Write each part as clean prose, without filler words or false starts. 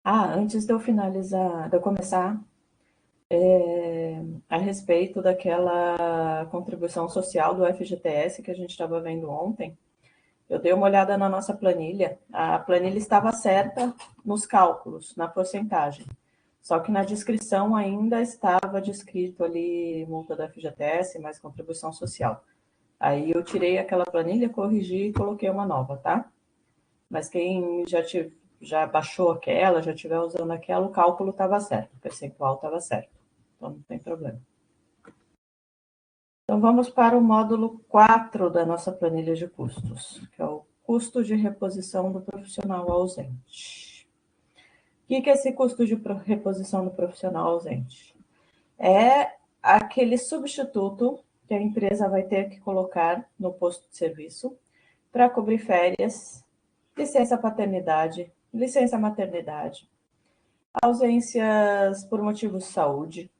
Antes de eu finalizar, de eu começar, a respeito daquela contribuição social do FGTS que a gente estava vendo ontem, eu dei uma olhada na nossa planilha. A planilha estava certa nos cálculos, na porcentagem. Só que na descrição ainda estava descrito ali multa da FGTS mais contribuição social. Aí eu tirei aquela planilha, corrigi e coloquei uma nova, tá? Mas quem já baixou aquela, já estiver usando aquela, o cálculo estava certo, o percentual estava certo. Então não tem problema. Então vamos para o módulo 4 da nossa planilha de custos, que é o custo de reposição do profissional ausente. O que é esse custo de reposição do profissional ausente? É aquele substituto que a empresa vai ter que colocar no posto de serviço para cobrir férias, licença paternidade, licença maternidade, ausências por motivos de saúde,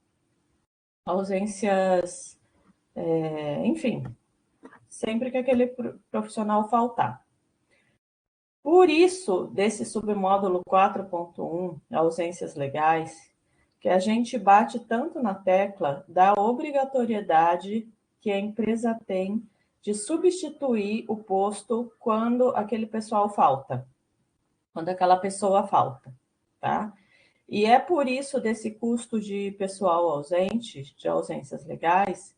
ausências, enfim, sempre que aquele profissional faltar. Por isso, desse submódulo 4.1, ausências legais, que a gente bate tanto na tecla da obrigatoriedade que a empresa tem de substituir o posto quando aquele pessoal falta, quando aquela pessoa falta, tá? E é por isso desse custo de pessoal ausente, de ausências legais,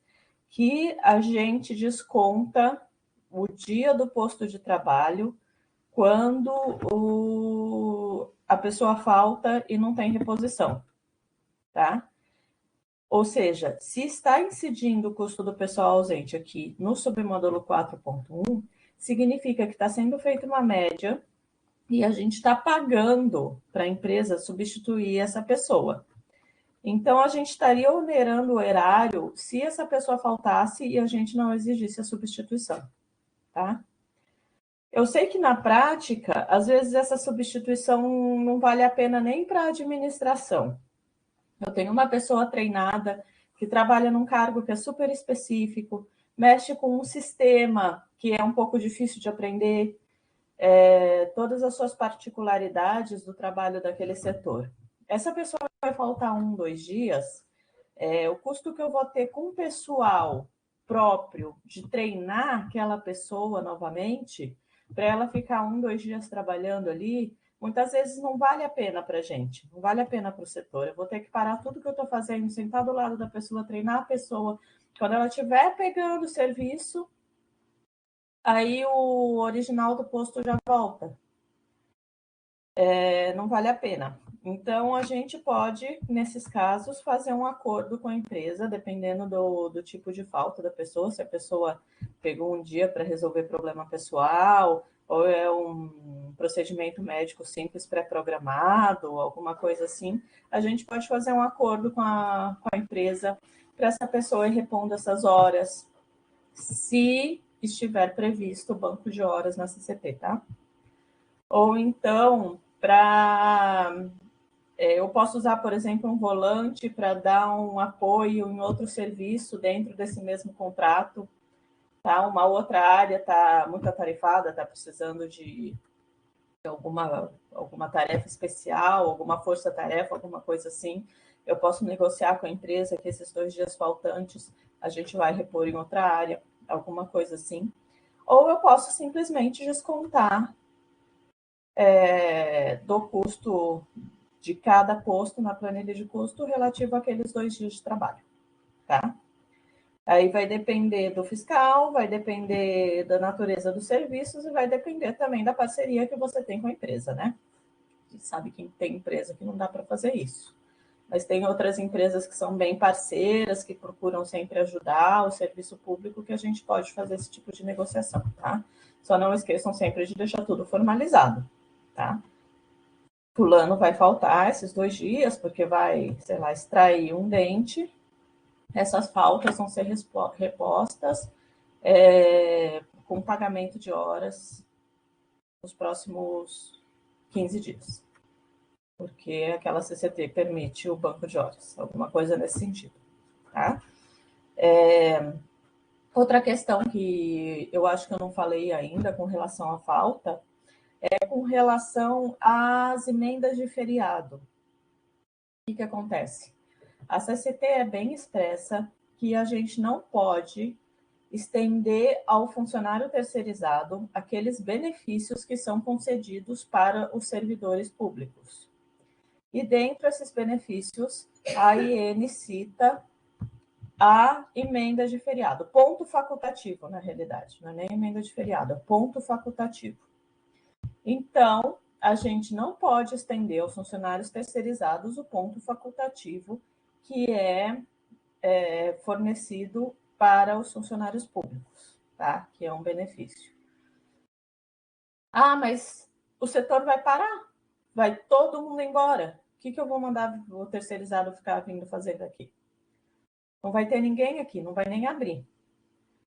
que a gente desconta o dia do posto de trabalho quando a pessoa falta e não tem reposição, tá? Ou seja, se está incidindo o custo do pessoal ausente aqui no submódulo 4.1, significa que está sendo feita uma média e a gente está pagando para a empresa substituir essa pessoa. Então, a gente estaria onerando o erário se essa pessoa faltasse e a gente não exigisse a substituição, tá? Eu sei que na prática, às vezes essa substituição não vale a pena nem para a administração. Eu tenho uma pessoa treinada que trabalha num cargo que é super específico, mexe com um sistema que é um pouco difícil de aprender, todas as suas particularidades do trabalho daquele setor. Essa pessoa vai faltar 2 dias, o custo que eu vou ter com o pessoal próprio de treinar aquela pessoa novamente, para ela ficar 2 dias trabalhando ali, muitas vezes não vale a pena para a gente, não vale a pena para o setor. Eu vou ter que parar tudo que eu estou fazendo, sentar do lado da pessoa, treinar a pessoa. Quando ela estiver pegando o serviço, aí o original do posto já volta. Não vale a pena. Então, a gente pode, nesses casos, fazer um acordo com a empresa, dependendo do tipo de falta da pessoa, se a pessoa pegou um dia para resolver problema pessoal, ou é um procedimento médico simples pré-programado, alguma coisa assim, a gente pode fazer um acordo com a empresa para essa pessoa ir repondo essas horas, se estiver previsto o banco de horas na CCP, tá? Ou então, eu posso usar, por exemplo, um volante para dar um apoio em outro serviço dentro desse mesmo contrato, tá? Uma outra área está muito atarefada, está precisando de alguma tarefa especial, alguma força-tarefa, alguma coisa assim. Eu posso negociar com a empresa que esses 2 dias faltantes a gente vai repor em outra área, alguma coisa assim. Ou eu posso simplesmente descontar do custo de cada posto na planilha de custo relativo àqueles 2 dias de trabalho, tá? Aí vai depender do fiscal, vai depender da natureza dos serviços e vai depender também da parceria que você tem com a empresa, né? A gente sabe que tem empresa que não dá para fazer isso. Mas tem outras empresas que são bem parceiras, que procuram sempre ajudar o serviço público, que a gente pode fazer esse tipo de negociação, tá? Só não esqueçam sempre de deixar tudo formalizado, tá? Fulano vai faltar esses 2 dias, porque vai, sei lá, extrair um dente. Essas faltas vão ser repostas com pagamento de horas nos próximos 15 dias. Porque aquela CCT permite o banco de horas, alguma coisa nesse sentido, tá? Outra questão que eu acho que eu não falei ainda com relação à falta é com relação às emendas de feriado. O que acontece? A CCT é bem expressa que a gente não pode estender ao funcionário terceirizado aqueles benefícios que são concedidos para os servidores públicos. E dentro desses benefícios, a IN cita a emenda de feriado, ponto facultativo, na realidade, não é nem emenda de feriado, é ponto facultativo. Então, a gente não pode estender aos funcionários terceirizados o ponto facultativo que é fornecido para os funcionários públicos, tá? Que é um benefício. Ah, mas o setor vai parar, vai todo mundo embora. O que eu vou mandar o terceirizado ficar vindo fazer daqui? Não vai ter ninguém aqui, não vai nem abrir.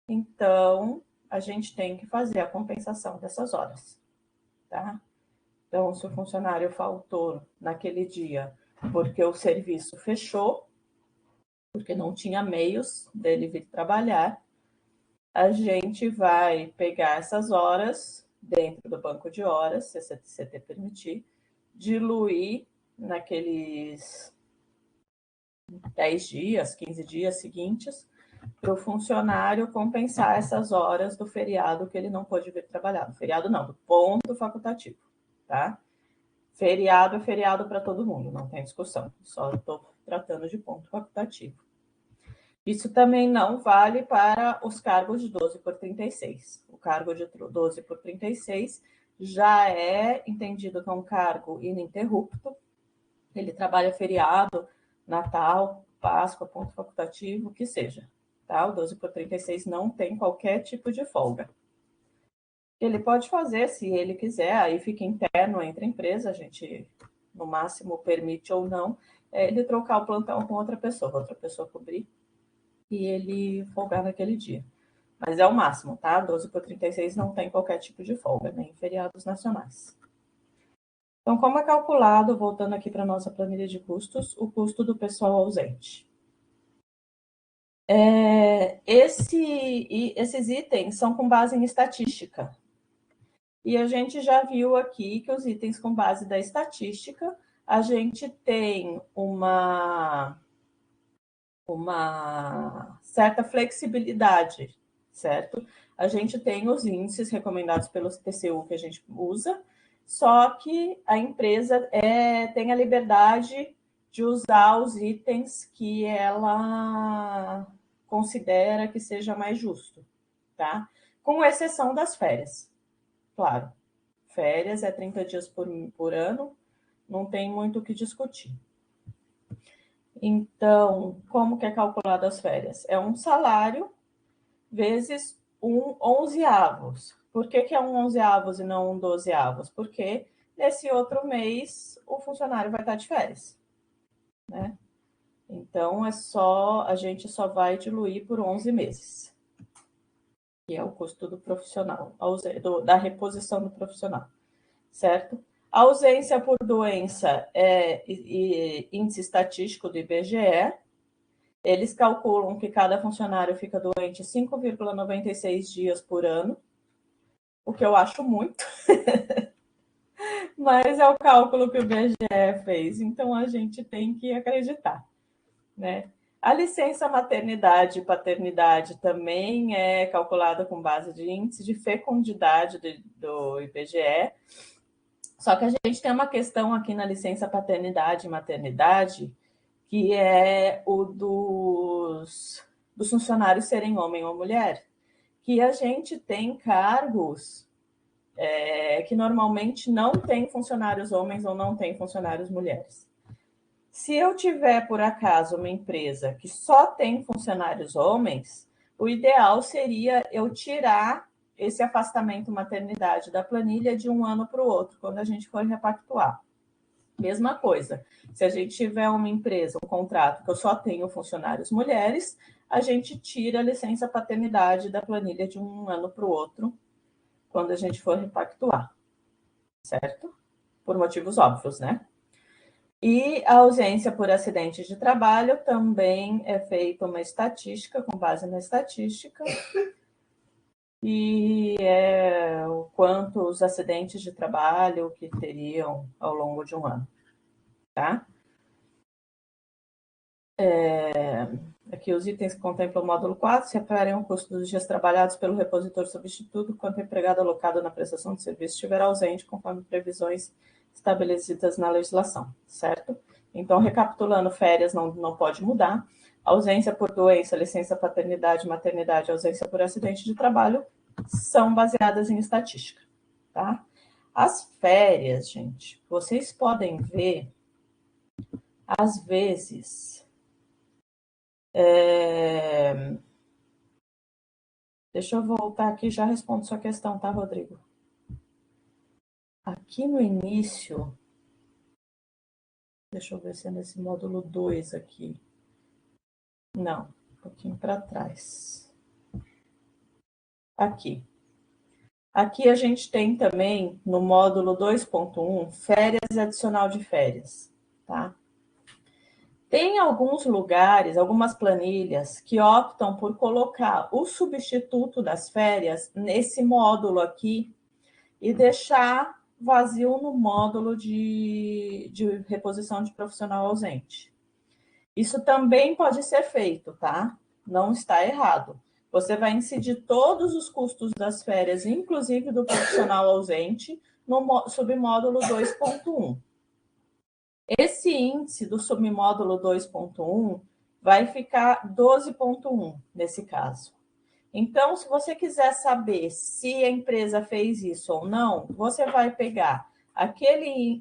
Então, a gente tem que fazer a compensação dessas horas, tá? Então, se o funcionário faltou naquele dia porque o serviço fechou, porque não tinha meios dele vir trabalhar, a gente vai pegar essas horas dentro do banco de horas, se a CCT permitir, diluir naqueles 10 dias, 15 dias seguintes, para o funcionário compensar essas horas do feriado que ele não pôde vir trabalhar. Do feriado não, do ponto facultativo, tá? Feriado é feriado para todo mundo, não tem discussão. Só estou tratando de ponto facultativo. Isso também não vale para os cargos de 12 por 36. O cargo de 12 por 36 já é entendido como um cargo ininterrupto. Ele trabalha feriado, Natal, Páscoa, ponto facultativo, o que seja. Tá? O 12 por 36 não tem qualquer tipo de folga. Ele pode fazer, se ele quiser, aí fica interno entre a empresa, a gente, no máximo, permite ou não, ele trocar o plantão com outra pessoa cobrir e ele folgar naquele dia. Mas é o máximo, tá? 12 por 36 não tem qualquer tipo de folga, nem em feriados nacionais. Então, como é calculado, voltando aqui para a nossa planilha de custos, o custo do pessoal ausente? Esses itens são com base em estatística. E a gente já viu aqui que os itens com base da estatística, a gente tem uma certa flexibilidade, certo? A gente tem os índices recomendados pelo TCU que a gente usa, só que a empresa tem a liberdade de usar os itens que ela considera que seja mais justo, tá? Com exceção das férias, claro. Férias é 30 dias por ano, não tem muito o que discutir. Então, como que é calculado as férias? É um salário vezes 11avos. Por que é 11avos e não 12avos? Porque nesse outro mês o funcionário vai estar de férias, né? Então, a gente só vai diluir por 11 meses, que é o custo do profissional, da reposição do profissional, certo? A ausência por doença é índice estatístico do IBGE. Eles calculam que cada funcionário fica doente 5,96 dias por ano, o que eu acho muito, mas é o cálculo que o IBGE fez, então a gente tem que acreditar, né? A licença maternidade e paternidade também é calculada com base de índice de fecundidade do IBGE, só que a gente tem uma questão aqui na licença paternidade e maternidade, que é o dos funcionários serem homem ou mulher, que a gente tem cargos que normalmente não tem funcionários homens ou não tem funcionários mulheres. Se eu tiver, por acaso, uma empresa que só tem funcionários homens, o ideal seria eu tirar esse afastamento maternidade da planilha de um ano para o outro, quando a gente for repactuar. Mesma coisa, se a gente tiver uma empresa, um contrato que eu só tenho funcionários mulheres, a gente tira a licença paternidade da planilha de um ano para o outro, quando a gente for repactuar, certo? Por motivos óbvios, né? E a ausência por acidente de trabalho também é feita uma estatística, com base na estatística, e o quanto os acidentes de trabalho que teriam ao longo de um ano, tá? Aqui os itens que contemplam o módulo 4 se referem ao custo dos dias trabalhados pelo repositor substituto quando o empregado alocado na prestação de serviço estiver ausente, conforme previsões estabelecidas na legislação, certo? Então, recapitulando, férias não pode mudar, ausência por doença, licença paternidade, maternidade, ausência por acidente de trabalho são baseadas em estatística, tá? As férias, gente, vocês podem ver, às vezes, deixa eu voltar aqui, já respondo sua questão, tá, Rodrigo? Aqui no início, deixa eu ver se é nesse módulo 2 aqui. Não, um pouquinho para trás. Aqui. Aqui a gente tem também, no módulo 2.1, férias adicional de férias, tá? Tem alguns lugares, algumas planilhas, que optam por colocar o substituto das férias nesse módulo aqui e deixar vazio no módulo de reposição de profissional ausente. Isso também pode ser feito, tá? Não está errado. Você vai incidir todos os custos das férias, inclusive do profissional ausente, no submódulo 2.1. Esse índice do submódulo 2.1 vai ficar 12.1 nesse caso. Então, se você quiser saber se a empresa fez isso ou não, você vai pegar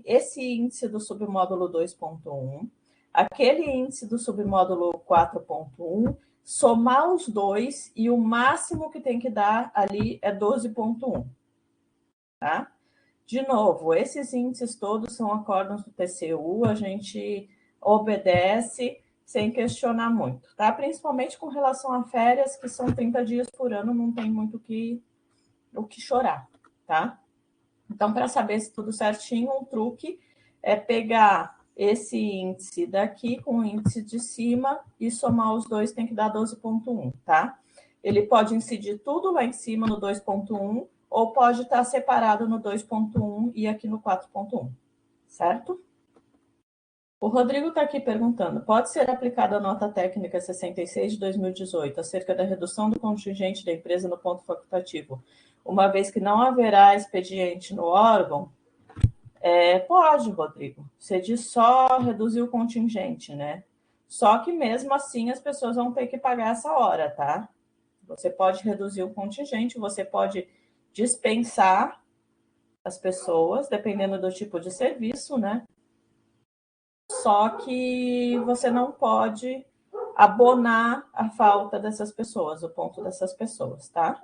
esse índice do submódulo 2.1, aquele índice do submódulo 4.1, somar os dois e o máximo que tem que dar ali é 12.1, tá? De novo, esses índices todos são acórdãos do TCU, a gente obedece sem questionar muito, tá? Principalmente com relação a férias, que são 30 dias por ano, não tem muito o que chorar, tá? Então, para saber se tudo certinho, um truque é pegar esse índice daqui com o índice de cima e somar os dois, tem que dar 12.1, tá? Ele pode incidir tudo lá em cima no 2.1, ou pode estar separado no 2.1 e aqui no 4.1, certo? O Rodrigo está aqui perguntando, pode ser aplicada a nota técnica 66 de 2018 acerca da redução do contingente da empresa no ponto facultativo, uma vez que não haverá expediente no órgão? Pode, Rodrigo. Você diz só reduzir o contingente, né? Só que mesmo assim as pessoas vão ter que pagar essa hora, tá? Você pode reduzir o contingente, você pode dispensar as pessoas, dependendo do tipo de serviço, né? Só que você não pode abonar a falta dessas pessoas, o ponto dessas pessoas, tá?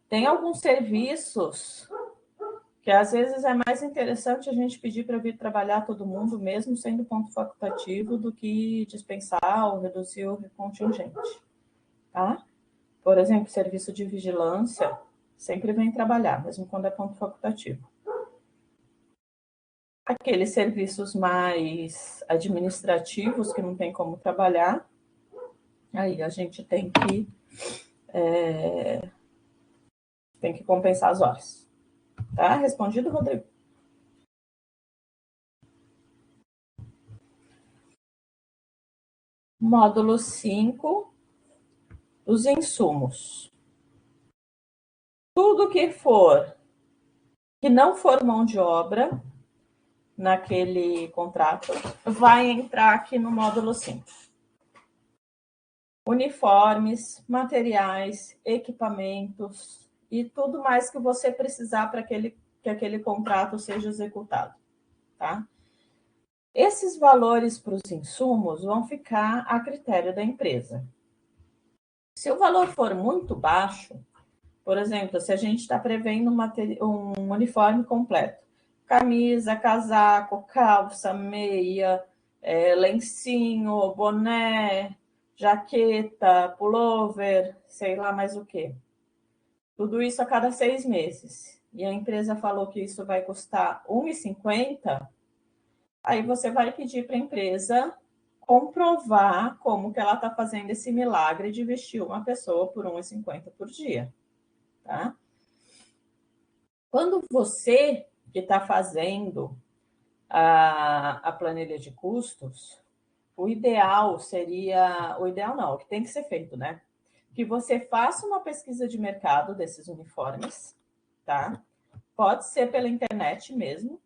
Tem alguns serviços que às vezes é mais interessante a gente pedir para vir trabalhar todo mundo, mesmo sendo ponto facultativo, do que dispensar ou reduzir o contingente, tá? Por exemplo, serviço de vigilância sempre vem trabalhar, mesmo quando é ponto facultativo. Aqueles serviços mais administrativos que não tem como trabalhar, aí a gente tem que compensar as horas. Tá? Respondido, Rodrigo? Módulo 5, os insumos. Tudo que não for mão de obra naquele contrato, vai entrar aqui no módulo 5. Uniformes, materiais, equipamentos e tudo mais que você precisar para que aquele contrato seja executado, tá? Esses valores para os insumos vão ficar a critério da empresa. Se o valor for muito baixo, por exemplo, se a gente está prevendo um uniforme completo, camisa, casaco, calça, meia, lencinho, boné, jaqueta, pullover, sei lá mais o que. Tudo isso a cada 6 meses. E a empresa falou que isso vai custar R$ 1,50, aí você vai pedir para a empresa comprovar como que ela está fazendo esse milagre de vestir uma pessoa por R$1,50 por dia, tá? Quando você que está fazendo a planilha de custos, o ideal seria... O ideal não, o que tem que ser feito, né? Que você faça uma pesquisa de mercado desses uniformes, tá? Pode ser pela internet mesmo.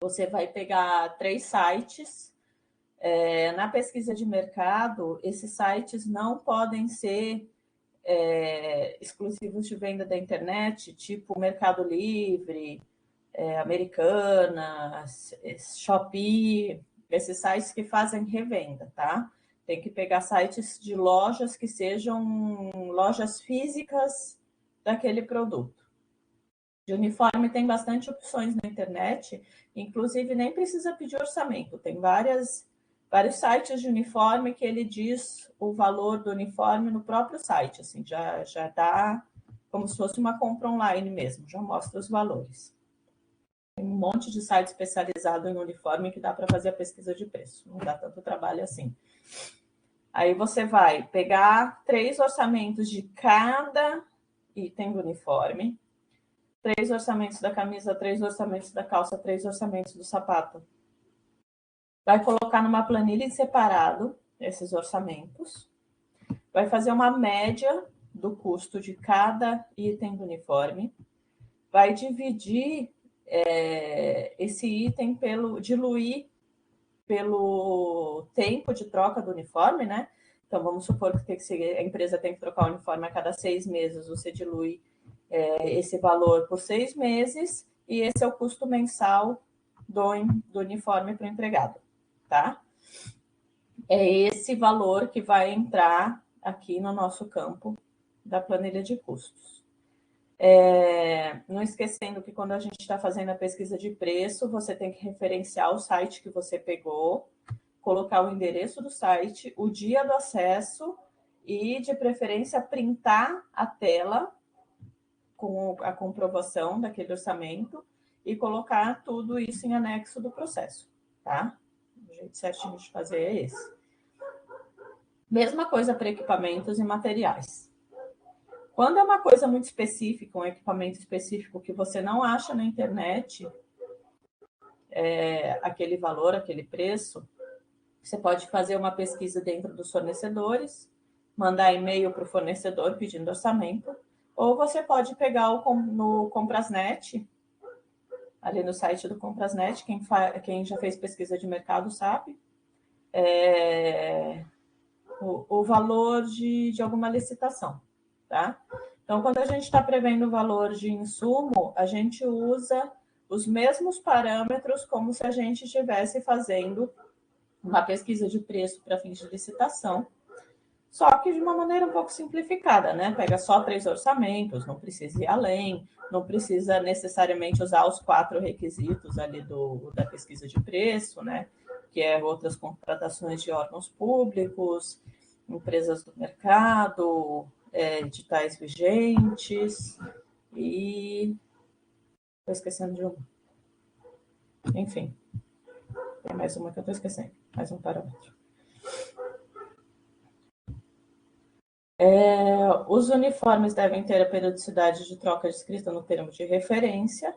Você vai pegar 3 sites. Na pesquisa de mercado, esses sites não podem ser exclusivos de venda da internet, tipo Mercado Livre, Americanas, Shopee, esses sites que fazem revenda, tá? Tem que pegar sites de lojas que sejam lojas físicas daquele produto. De uniforme tem bastante opções na internet, inclusive nem precisa pedir orçamento, tem vários sites de uniforme que ele diz o valor do uniforme no próprio site, assim, já dá como se fosse uma compra online mesmo, já mostra os valores. Tem um monte de site especializado em uniforme que dá para fazer a pesquisa de preço, não dá tanto trabalho assim. Aí você vai pegar 3 orçamentos de cada item do uniforme, 3 orçamentos da camisa, 3 orçamentos da calça, 3 orçamentos do sapato. Vai colocar numa planilha em separado esses orçamentos. Vai fazer uma média do custo de cada item do uniforme. Vai dividir esse item diluir pelo tempo de troca do uniforme, né? Então, vamos supor que a empresa tem que trocar o uniforme a cada 6 meses, você dilui esse valor por 6 meses, e esse é o custo mensal do uniforme para o empregado, tá? É esse valor que vai entrar aqui no nosso campo da planilha de custos. Não esquecendo que quando a gente está fazendo a pesquisa de preço, você tem que referenciar o site que você pegou, colocar o endereço do site, o dia do acesso e, de preferência, printar a tela com a comprovação daquele orçamento e colocar tudo isso em anexo do processo, tá? O jeito certinho de fazer é esse. Mesma coisa para equipamentos e materiais. Quando é uma coisa muito específica, um equipamento específico que você não acha na internet, aquele valor, aquele preço, você pode fazer uma pesquisa dentro dos fornecedores, mandar e-mail para o fornecedor pedindo orçamento, ou você pode pegar no Comprasnet, ali no site do Comprasnet, quem já fez pesquisa de mercado sabe, o valor de alguma licitação, tá? Então, quando a gente está prevendo o valor de insumo, a gente usa os mesmos parâmetros como se a gente estivesse fazendo uma pesquisa de preço para fins de licitação, só que de uma maneira um pouco simplificada, né? Pega só 3 orçamentos, não precisa ir além, não precisa necessariamente usar os 4 requisitos ali da pesquisa de preço, né? Que é outras contratações de órgãos públicos, empresas do mercado, editais vigentes e... Estou esquecendo de um. Enfim, tem mais uma que eu estou esquecendo, mais um parâmetro. Os uniformes devem ter a periodicidade de troca descrita no termo de referência,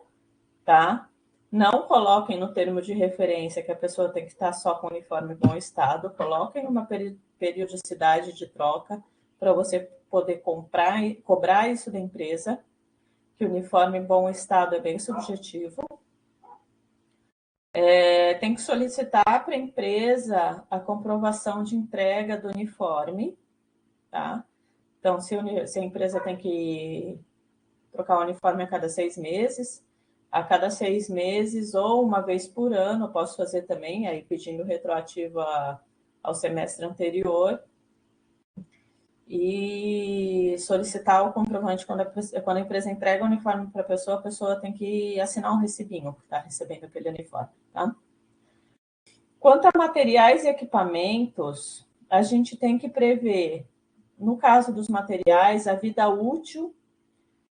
tá? Não coloquem no termo de referência que a pessoa tem que estar só com o uniforme bom estado, coloquem uma periodicidade de troca para você poder cobrar isso da empresa, que o uniforme em bom estado é bem subjetivo. Tem que solicitar para a empresa a comprovação de entrega do uniforme, tá? Então, se a empresa tem que trocar o uniforme a cada 6 meses, a cada 6 meses ou uma vez por ano, eu posso fazer também, aí pedindo retroativo ao semestre anterior, e solicitar o comprovante quando a empresa entrega o uniforme para a pessoa tem que assinar um recibinho que está recebendo aquele uniforme, tá? Quanto a materiais e equipamentos, a gente tem que prever, no caso dos materiais, a vida útil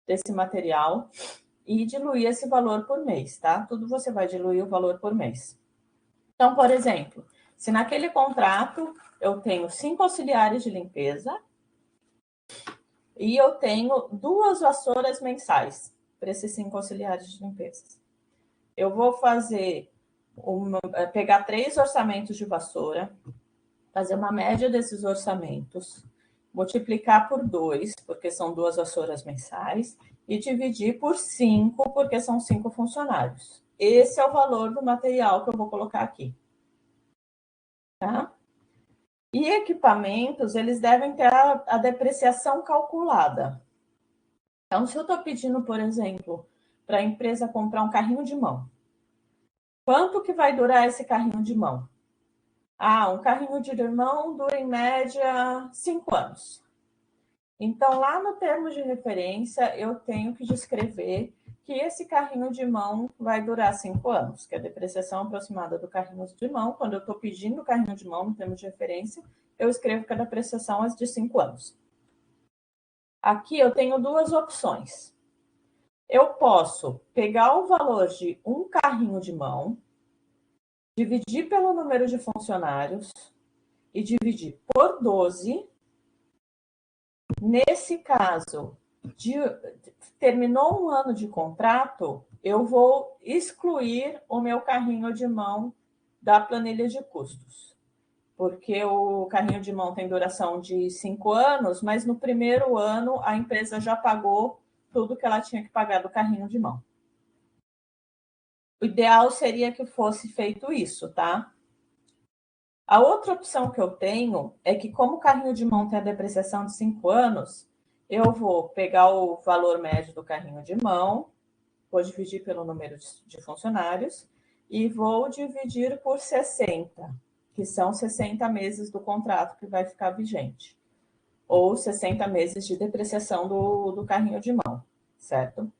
desse material e diluir esse valor por mês, tá? Tudo você vai diluir o valor por mês. Então, por exemplo, Se naquele contrato eu tenho 5 auxiliares de limpeza e eu tenho 2 vassouras mensais para esses 5 auxiliares de limpeza. Eu vou pegar 3 orçamentos de vassoura, fazer uma média desses orçamentos, multiplicar por 2, porque são 2 vassouras mensais, e dividir por 5, porque são 5 funcionários. Esse é o valor do material que eu vou colocar aqui. Tá? E equipamentos, eles devem ter a depreciação calculada. Então, se eu estou pedindo, por exemplo, para a empresa comprar um carrinho de mão, quanto que vai durar esse carrinho de mão? Um carrinho de mão dura, em média, 5 anos. Então, lá no termo de referência, eu tenho que descrever que esse carrinho de mão vai durar 5 anos, que é a depreciação aproximada do carrinho de mão. Quando eu estou pedindo o carrinho de mão no termo de referência, eu escrevo que a depreciação é de 5 anos. Aqui eu tenho 2 opções. Eu posso pegar o valor de um carrinho de mão, dividir pelo número de funcionários e dividir por 12. Nesse caso, terminou um ano de contrato, eu vou excluir o meu carrinho de mão da planilha de custos, porque o carrinho de mão tem duração de 5 anos, mas no primeiro ano a empresa já pagou tudo que ela tinha que pagar do carrinho de mão. O ideal seria que fosse feito isso, tá? A outra opção que eu tenho é que, como o carrinho de mão tem a depreciação de 5 anos, eu vou pegar o valor médio do carrinho de mão, vou dividir pelo número de funcionários e vou dividir por 60, que são 60 meses do contrato que vai ficar vigente, ou 60 meses de depreciação do carrinho de mão, certo?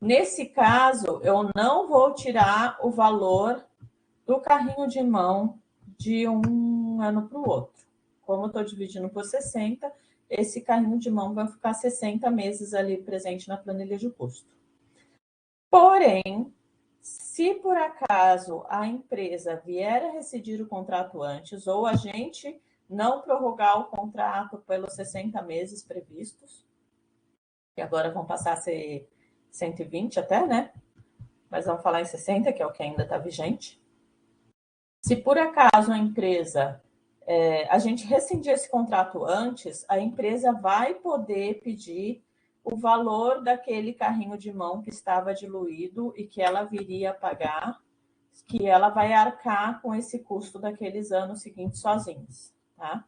Nesse caso, eu não vou tirar o valor do carrinho de mão de um ano para o outro. Como eu estou dividindo por 60, esse carrinho de mão vai ficar 60 meses ali presente na planilha de custo. Porém, se por acaso a empresa vier a rescindir o contrato antes, ou a gente não prorrogar o contrato pelos 60 meses previstos, que agora vão passar a ser 120 até, né? Mas vamos falar em 60, que é o que ainda está vigente. Se por acaso a empresa, a gente rescindir esse contrato antes, a empresa vai poder pedir o valor daquele carrinho de mão que estava diluído e que ela viria a pagar, que ela vai arcar com esse custo daqueles anos seguintes sozinhos, tá?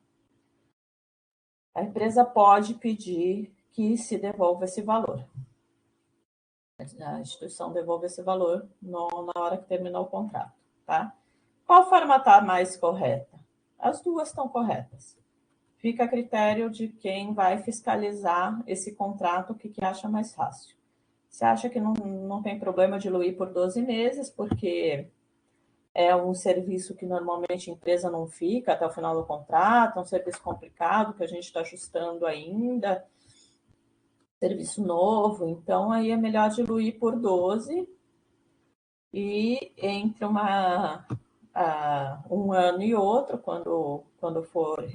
A empresa pode pedir que se devolva esse valor. A instituição devolve esse valor na hora que terminou o contrato, tá? Qual forma está mais correta? As duas estão corretas. Fica a critério de quem vai fiscalizar esse contrato, o que acha mais fácil. Você acha que não tem problema diluir por 12 meses, porque é um serviço que normalmente a empresa não fica até o final do contrato, é um serviço complicado que a gente está ajustando ainda, serviço novo, então aí é melhor diluir por 12 e entre um ano e outro, quando for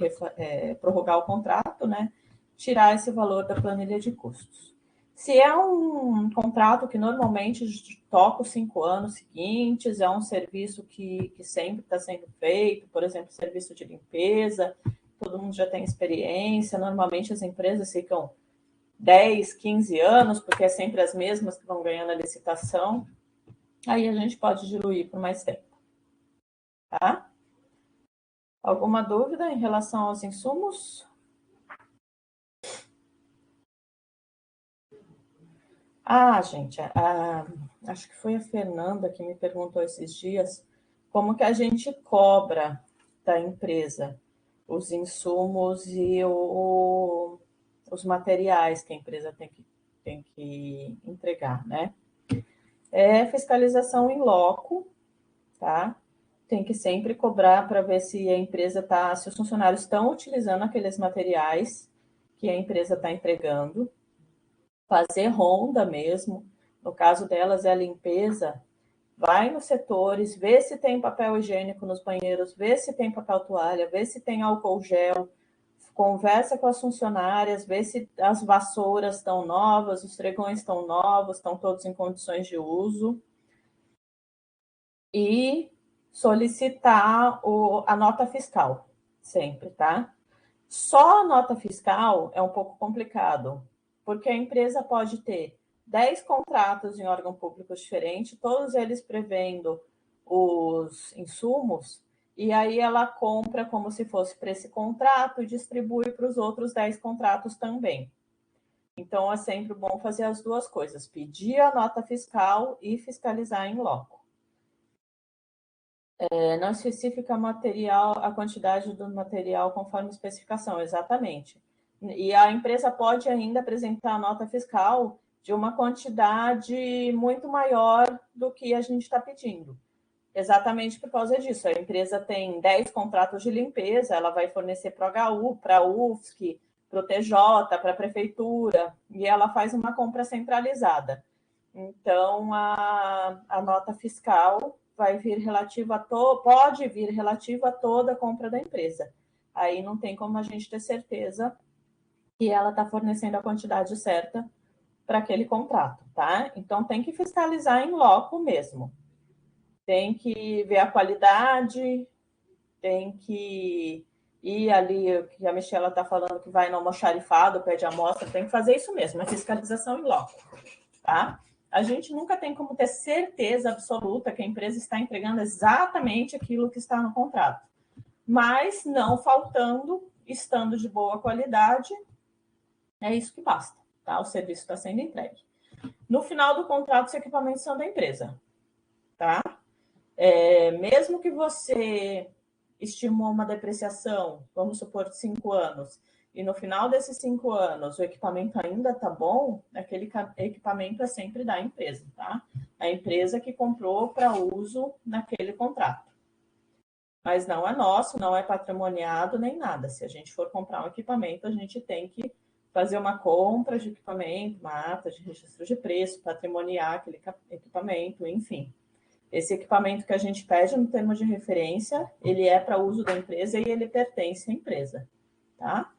prorrogar o contrato, né, tirar esse valor da planilha de custos. Se é um contrato que normalmente toca os 5 anos seguintes, é um serviço que sempre está sendo feito, por exemplo, serviço de limpeza, todo mundo já tem experiência, normalmente as empresas ficam 10, 15 anos, porque é sempre as mesmas que vão ganhando a licitação, aí a gente pode diluir por mais tempo. Tá? Alguma dúvida em relação aos insumos? Gente, acho que foi a Fernanda que me perguntou esses dias como que a gente cobra da empresa os insumos e os materiais que a empresa tem que entregar, né? É fiscalização em loco, tá? Tem que sempre cobrar para ver se a empresa se os funcionários estão utilizando aqueles materiais que a empresa está entregando, fazer ronda mesmo. No caso delas é a limpeza, vai nos setores, vê se tem papel higiênico nos banheiros, vê se tem papel toalha, vê se tem álcool gel, conversa com as funcionárias, vê se as vassouras estão novas, os tregões estão novos, estão todos em condições de uso. E solicitar a nota fiscal, sempre, tá? Só a nota fiscal é um pouco complicado, porque a empresa pode ter 10 contratos em órgão público diferente, todos eles prevendo os insumos, e aí ela compra como se fosse para esse contrato e distribui para os outros 10 contratos também. Então, é sempre bom fazer as duas coisas, pedir a nota fiscal e fiscalizar em loco. Não especifica material, a quantidade do material conforme especificação, exatamente. E a empresa pode ainda apresentar a nota fiscal de uma quantidade muito maior do que a gente está pedindo. Exatamente por causa disso. A empresa tem 10 contratos de limpeza, ela vai fornecer para o HU, para a UFSC, para o TJ, para a prefeitura, e ela faz uma compra centralizada. Então, a nota fiscal vai vir relativa pode vir relativa a toda a compra da empresa. Aí não tem como a gente ter certeza que ela está fornecendo a quantidade certa para aquele contrato, tá? Então tem que fiscalizar em loco mesmo. Tem que ver a qualidade, tem que ir ali, o que a Michela está falando, que vai no almoxarifado, pede amostra, tem que fazer isso mesmo, a fiscalização em loco, tá? A gente nunca tem como ter certeza absoluta que a empresa está entregando exatamente aquilo que está no contrato. Mas não faltando, estando de boa qualidade, é isso que basta, tá? O serviço está sendo entregue. No final do contrato, os equipamentos são da empresa, tá? Mesmo que você estimou uma depreciação, vamos supor, de 5 anos, e no final desses 5 anos o equipamento ainda está bom, aquele equipamento é sempre da empresa, tá? A empresa que comprou para uso naquele contrato. Mas não é nosso, não é patrimoniado nem nada. Se a gente for comprar um equipamento, a gente tem que fazer uma compra de equipamento, uma ata de registro de preço, patrimoniar aquele equipamento, enfim. Esse equipamento que a gente pede no termo de referência, ele é para uso da empresa e ele pertence à empresa, tá?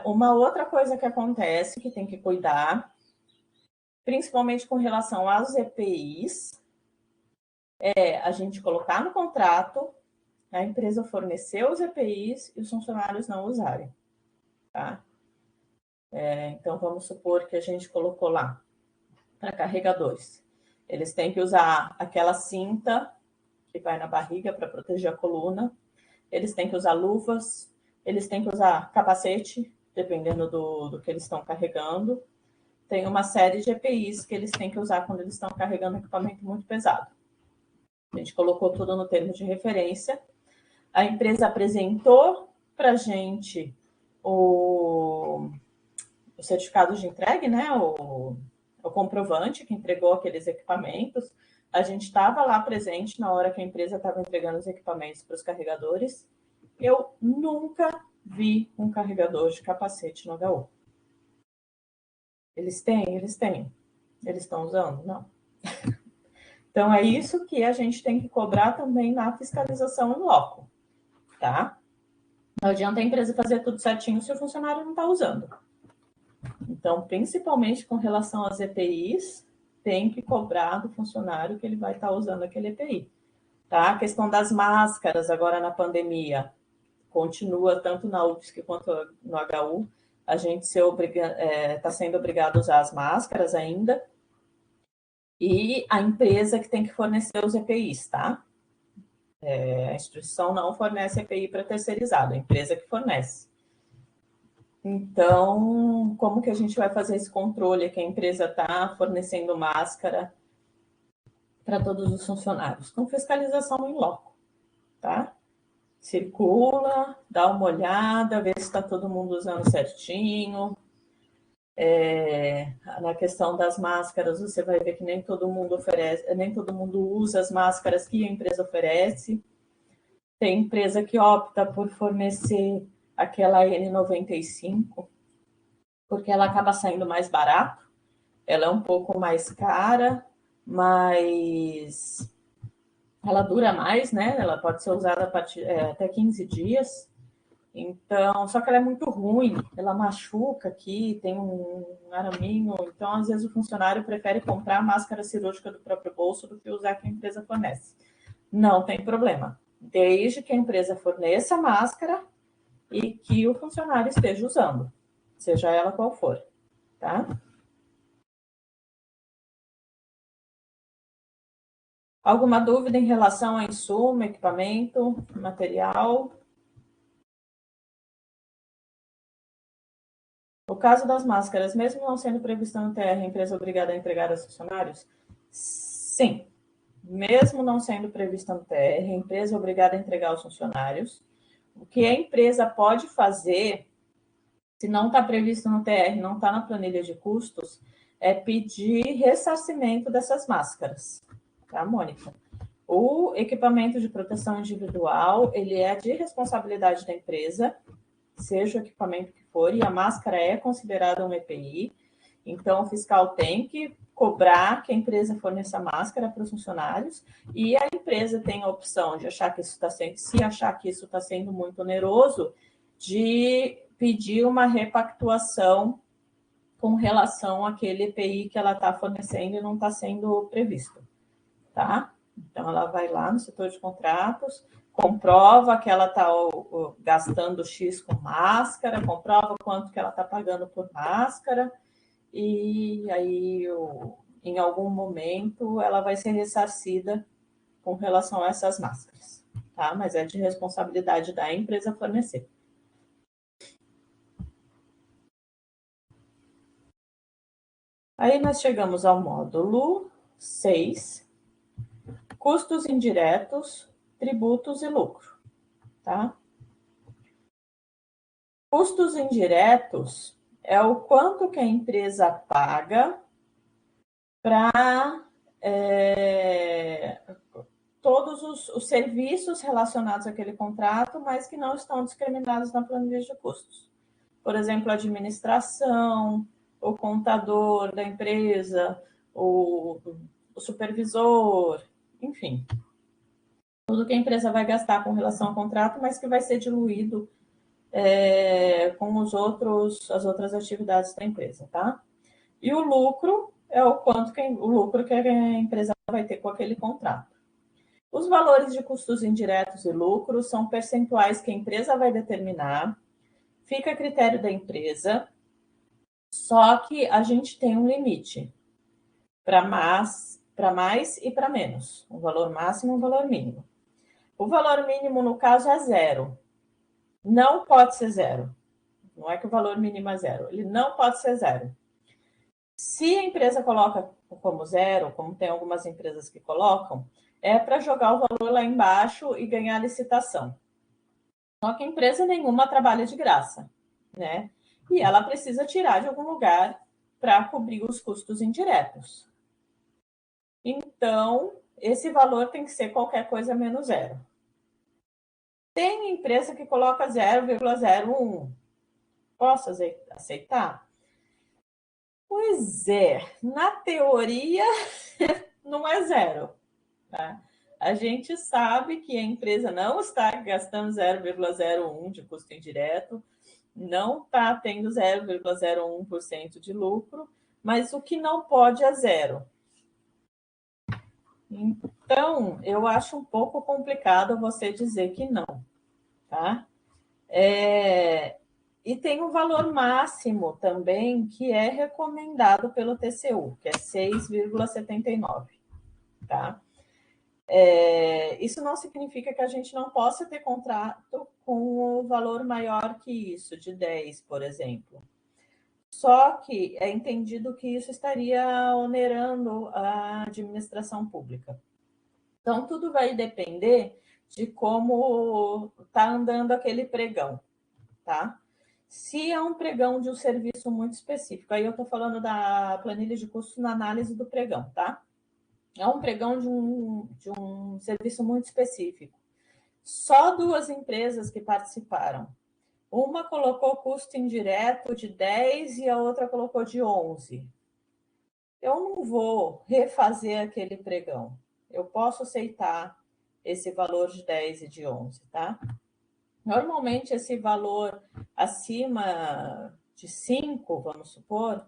Uma outra coisa que acontece, que tem que cuidar, principalmente com relação às EPIs, é a gente colocar no contrato, a empresa fornecer os EPIs e os funcionários não usarem, tá? Então, vamos supor que a gente colocou lá para carregadores. Eles têm que usar aquela cinta que vai na barriga para proteger a coluna, eles têm que usar luvas, eles têm que usar capacete, dependendo do que eles estão carregando. Tem uma série de EPIs que eles têm que usar quando eles estão carregando equipamento muito pesado. A gente colocou tudo no termo de referência. A empresa apresentou para a gente o certificado de entrega, né? O comprovante que entregou aqueles equipamentos. A gente estava lá presente na hora que a empresa estava entregando os equipamentos para os carregadores. Eu nunca vi um carregador de capacete no HU. Eles têm? Eles têm. Eles estão usando? Não. Então, é isso que a gente tem que cobrar também na fiscalização em loco, tá? Não adianta a empresa fazer tudo certinho se o funcionário não está usando. Então, principalmente com relação às EPIs, tem que cobrar do funcionário que ele vai estar usando aquele EPI. Tá? A questão das máscaras agora na pandemia continua tanto na UFSC quanto no HU. A gente está sendo obrigado a usar as máscaras ainda. E a empresa que tem que fornecer os EPIs, tá? A instituição não fornece EPI para terceirizado, a empresa que fornece. Então, como que a gente vai fazer esse controle que a empresa está fornecendo máscara para todos os funcionários? Com fiscalização em loco, tá? Circula, dá uma olhada, vê se está todo mundo usando certinho. Na questão das máscaras, você vai ver que nem todo mundo oferece, nem todo mundo usa as máscaras que a empresa oferece. Tem empresa que opta por fornecer aquela N95, porque ela acaba saindo mais barato, ela é um pouco mais cara, mas ela dura mais, né? Ela pode ser usada até 15 dias. Então, só que ela é muito ruim, ela machuca aqui, tem um araminho. Então, às vezes, o funcionário prefere comprar a máscara cirúrgica do próprio bolso do que usar que a empresa fornece. Não tem problema, desde que a empresa forneça a máscara e que o funcionário esteja usando, seja ela qual for, tá? Alguma dúvida em relação a insumo, equipamento, material? No caso das máscaras, mesmo não sendo prevista no TR, a empresa é obrigada a entregar aos funcionários? Sim. Mesmo não sendo prevista no TR, a empresa é obrigada a entregar aos funcionários. O que a empresa pode fazer, se não está previsto no TR, não está na planilha de custos, é pedir ressarcimento dessas máscaras. Tá, Mônica? O equipamento de proteção individual, ele é de responsabilidade da empresa, seja o equipamento que for, e a máscara é considerada um EPI, então o fiscal tem que cobrar que a empresa forneça máscara para os funcionários, e a empresa tem a opção de achar que isso está sendo, se achar que isso está sendo muito oneroso, de pedir uma repactuação com relação àquele EPI que ela está fornecendo e não está sendo previsto, tá? Então, ela vai lá no setor de contratos, comprova que ela está gastando X com máscara, comprova quanto que ela está pagando por máscara, e aí, em algum momento, ela vai ser ressarcida com relação a essas máscaras, tá? Mas é de responsabilidade da empresa fornecer. Aí nós chegamos ao módulo 6, custos indiretos, tributos e lucro, tá? Custos indiretos é o quanto que a empresa paga para todos os serviços relacionados àquele contrato, mas que não estão discriminados na planilha de custos. Por exemplo, a administração, o contador da empresa, o supervisor, enfim. Tudo que a empresa vai gastar com relação ao contrato, mas que vai ser diluído com as outras atividades da empresa, tá? E o lucro é o lucro que a empresa vai ter com aquele contrato. Os valores de custos indiretos e lucros são percentuais que a empresa vai determinar, fica a critério da empresa, só que a gente tem um limite para mais e para menos, um valor máximo e um valor mínimo. O valor mínimo, no caso, é zero. Não pode ser zero. Não é que o valor mínimo é zero. Ele não pode ser zero. Se a empresa coloca como zero, como tem algumas empresas que colocam, é para jogar o valor lá embaixo e ganhar licitação. Só que empresa nenhuma trabalha de graça, né? E ela precisa tirar de algum lugar para cobrir os custos indiretos. Então, esse valor tem que ser qualquer coisa menos zero. Tem empresa que coloca 0,01. Posso aceitar? Pois é, na teoria não é zero, tá? A gente sabe que a empresa não está gastando 0,01 de custo indireto, não está tendo 0,01% de lucro, mas o que não pode é zero. Então, eu acho um pouco complicado você dizer que não, tá? E tem um valor máximo também que é recomendado pelo TCU, que é 6,79, tá? Isso não significa que a gente não possa ter contrato com o valor maior que isso, de 10, por exemplo. Só que é entendido que isso estaria onerando a administração pública. Então, tudo vai depender de como está andando aquele pregão, tá? Se é um pregão de um serviço muito específico, aí eu estou falando da planilha de custos na análise do pregão, tá? É um pregão de um serviço muito específico. Só 2 empresas que participaram. Uma colocou custo indireto de 10 e a outra colocou de 11. eu não vou refazer aquele pregão. Eu posso aceitar esse valor de 10 e de 11, tá? Normalmente, esse valor acima de 5, vamos supor,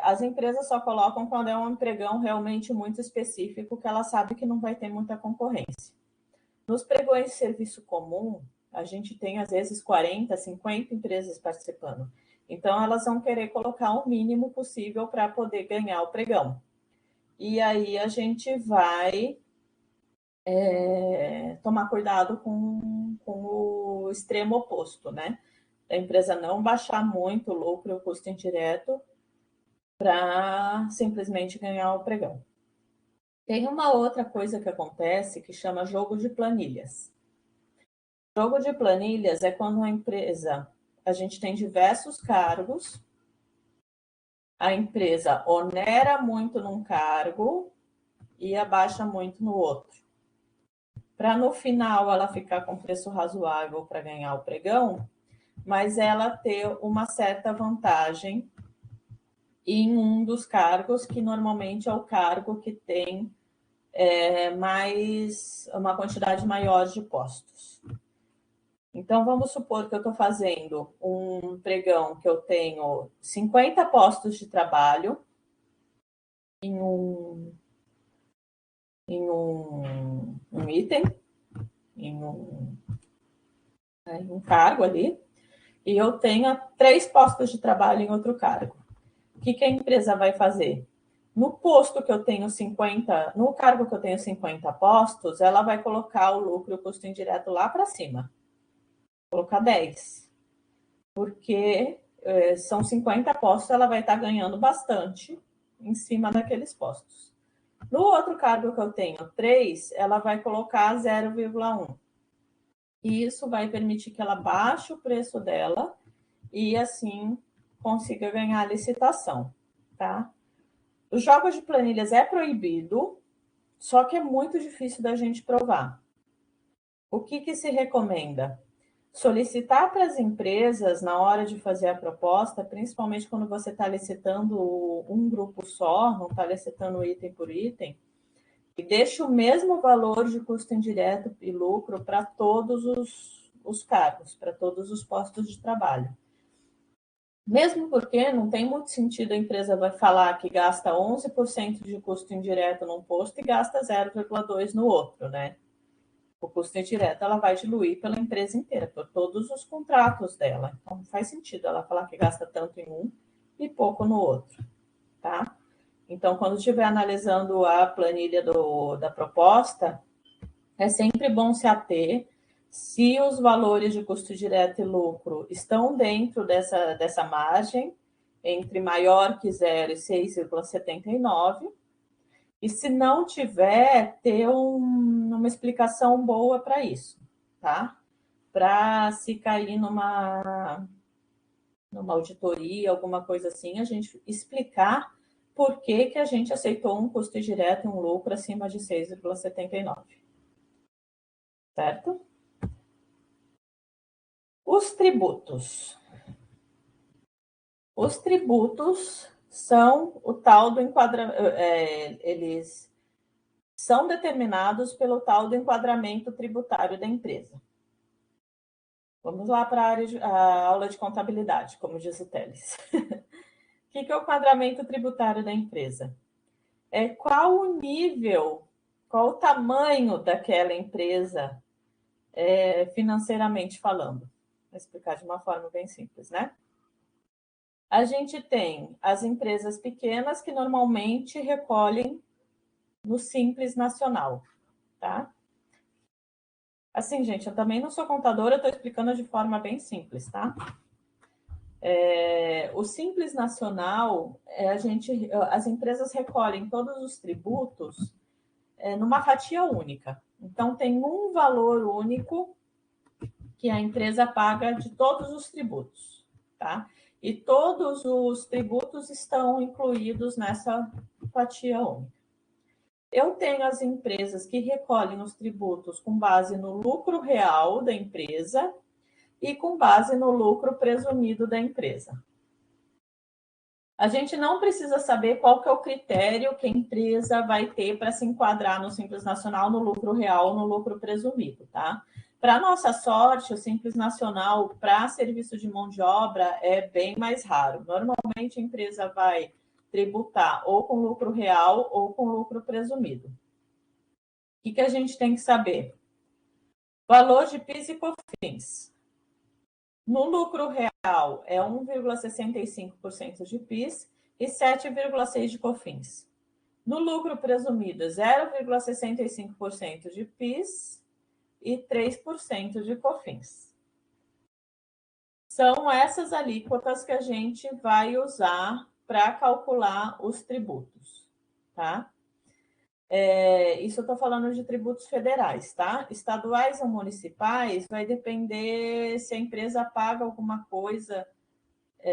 as empresas só colocam quando é um pregão realmente muito específico, que ela sabe que não vai ter muita concorrência. Nos pregões de serviço comum, a gente tem, às vezes, 40, 50 empresas participando. Então, elas vão querer colocar o mínimo possível para poder ganhar o pregão. E aí a gente vai tomar cuidado com o extremo oposto, né? A empresa não baixar muito o lucro e o custo indireto para simplesmente ganhar o pregão. Tem uma outra coisa que acontece que chama jogo de planilhas. Jogo de planilhas é quando a empresa, a gente tem diversos cargos, a empresa onera muito num cargo e abaixa muito no outro. Para no final ela ficar com preço razoável para ganhar o pregão, mas ela ter uma certa vantagem em um dos cargos, que normalmente é o cargo que tem uma quantidade maior de postos. Então, vamos supor que eu estou fazendo um pregão que eu tenho 50 postos de trabalho em um item, em um cargo ali, e eu tenho 3 postos de trabalho em outro cargo. O que a empresa vai fazer? No posto que eu tenho 50, no cargo que eu tenho 50 postos, ela vai colocar o lucro e o custo indireto lá para cima. Colocar 10. Porque são 50 postos, ela vai estar ganhando bastante em cima daqueles postos. No outro cargo que eu tenho 3, ela vai colocar 0,1. E isso vai permitir que ela baixe o preço dela e assim consiga ganhar a licitação, tá? Os jogos de planilhas é proibido, só que é muito difícil da gente provar. O que se recomenda? Solicitar para as empresas, na hora de fazer a proposta, principalmente quando você está licitando um grupo só, não está licitando item por item, e deixa o mesmo valor de custo indireto e lucro para todos os cargos, para todos os postos de trabalho. Mesmo porque não tem muito sentido a empresa vai falar que gasta 11% de custo indireto num posto e gasta 0,2% no outro, né? O custo indireto ela vai diluir pela empresa inteira, por todos os contratos dela. Então, não faz sentido ela falar que gasta tanto em um e pouco no outro, tá? Então, quando estiver analisando a planilha da proposta, é sempre bom se ater se os valores de custo direto e lucro estão dentro dessa margem, entre maior que 0 e 6,79, e se não tiver, ter uma explicação boa para isso, tá? Para se cair numa auditoria, alguma coisa assim, a gente explicar por que a gente aceitou um custo direto e um lucro acima de 6,79. Certo? Os tributos. Os tributos são o tal do enquadramento, eles são determinados pelo tal do enquadramento tributário da empresa. Vamos lá para a aula de contabilidade, como diz o Teles. O que é o enquadramento tributário da empresa? É qual o nível, qual o tamanho daquela empresa financeiramente falando. Vou explicar de uma forma bem simples, né? A gente tem as empresas pequenas que normalmente recolhem no Simples Nacional, tá? Assim, gente, eu também não sou contadora, eu estou explicando de forma bem simples, tá? O Simples Nacional, as empresas recolhem todos os tributos numa fatia única. Então, tem um valor único que a empresa paga de todos os tributos, tá? E todos os tributos estão incluídos nessa fatia única. Eu tenho as empresas que recolhem os tributos com base no lucro real da empresa e com base no lucro presumido da empresa. A gente não precisa saber qual que é o critério que a empresa vai ter para se enquadrar no Simples Nacional, no lucro real ou no lucro presumido, tá? Para nossa sorte, o Simples Nacional para serviço de mão de obra é bem mais raro. Normalmente a empresa vai tributar ou com lucro real ou com lucro presumido. O que a gente tem que saber? Valor de PIS e COFINS. No lucro real é 1,65% de PIS e 7,6% de COFINS. No lucro presumido, 0,65% de PIS e 3% de COFINS. São essas alíquotas que a gente vai usar para calcular os tributos, tá? Isso eu estou falando de tributos federais, tá? Estaduais ou municipais vai depender se a empresa paga alguma coisa,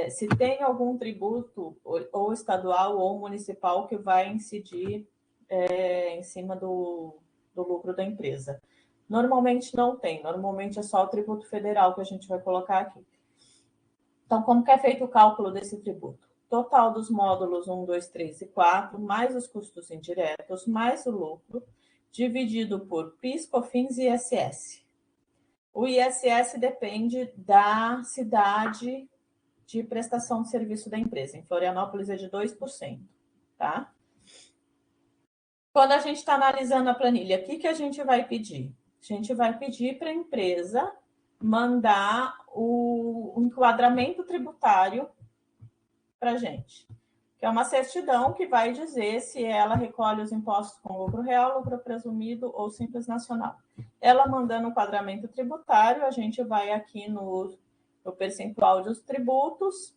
se tem algum tributo ou estadual ou municipal que vai incidir em cima do lucro da empresa. Normalmente não tem, normalmente é só o tributo federal que a gente vai colocar aqui. Então, como que é feito o cálculo desse tributo? Total dos módulos 1, 2, 3 e 4, mais os custos indiretos, mais o lucro, dividido por PIS, COFINS e ISS. O ISS depende da cidade de prestação de serviço da empresa. Em Florianópolis é de 2%, tá? Quando a gente está analisando a planilha, o que a gente vai pedir? A gente vai pedir para a empresa mandar o enquadramento tributário para a gente, que é uma certidão que vai dizer se ela recolhe os impostos com lucro real, lucro presumido ou simples nacional. Ela mandando o enquadramento tributário, a gente vai aqui no percentual dos tributos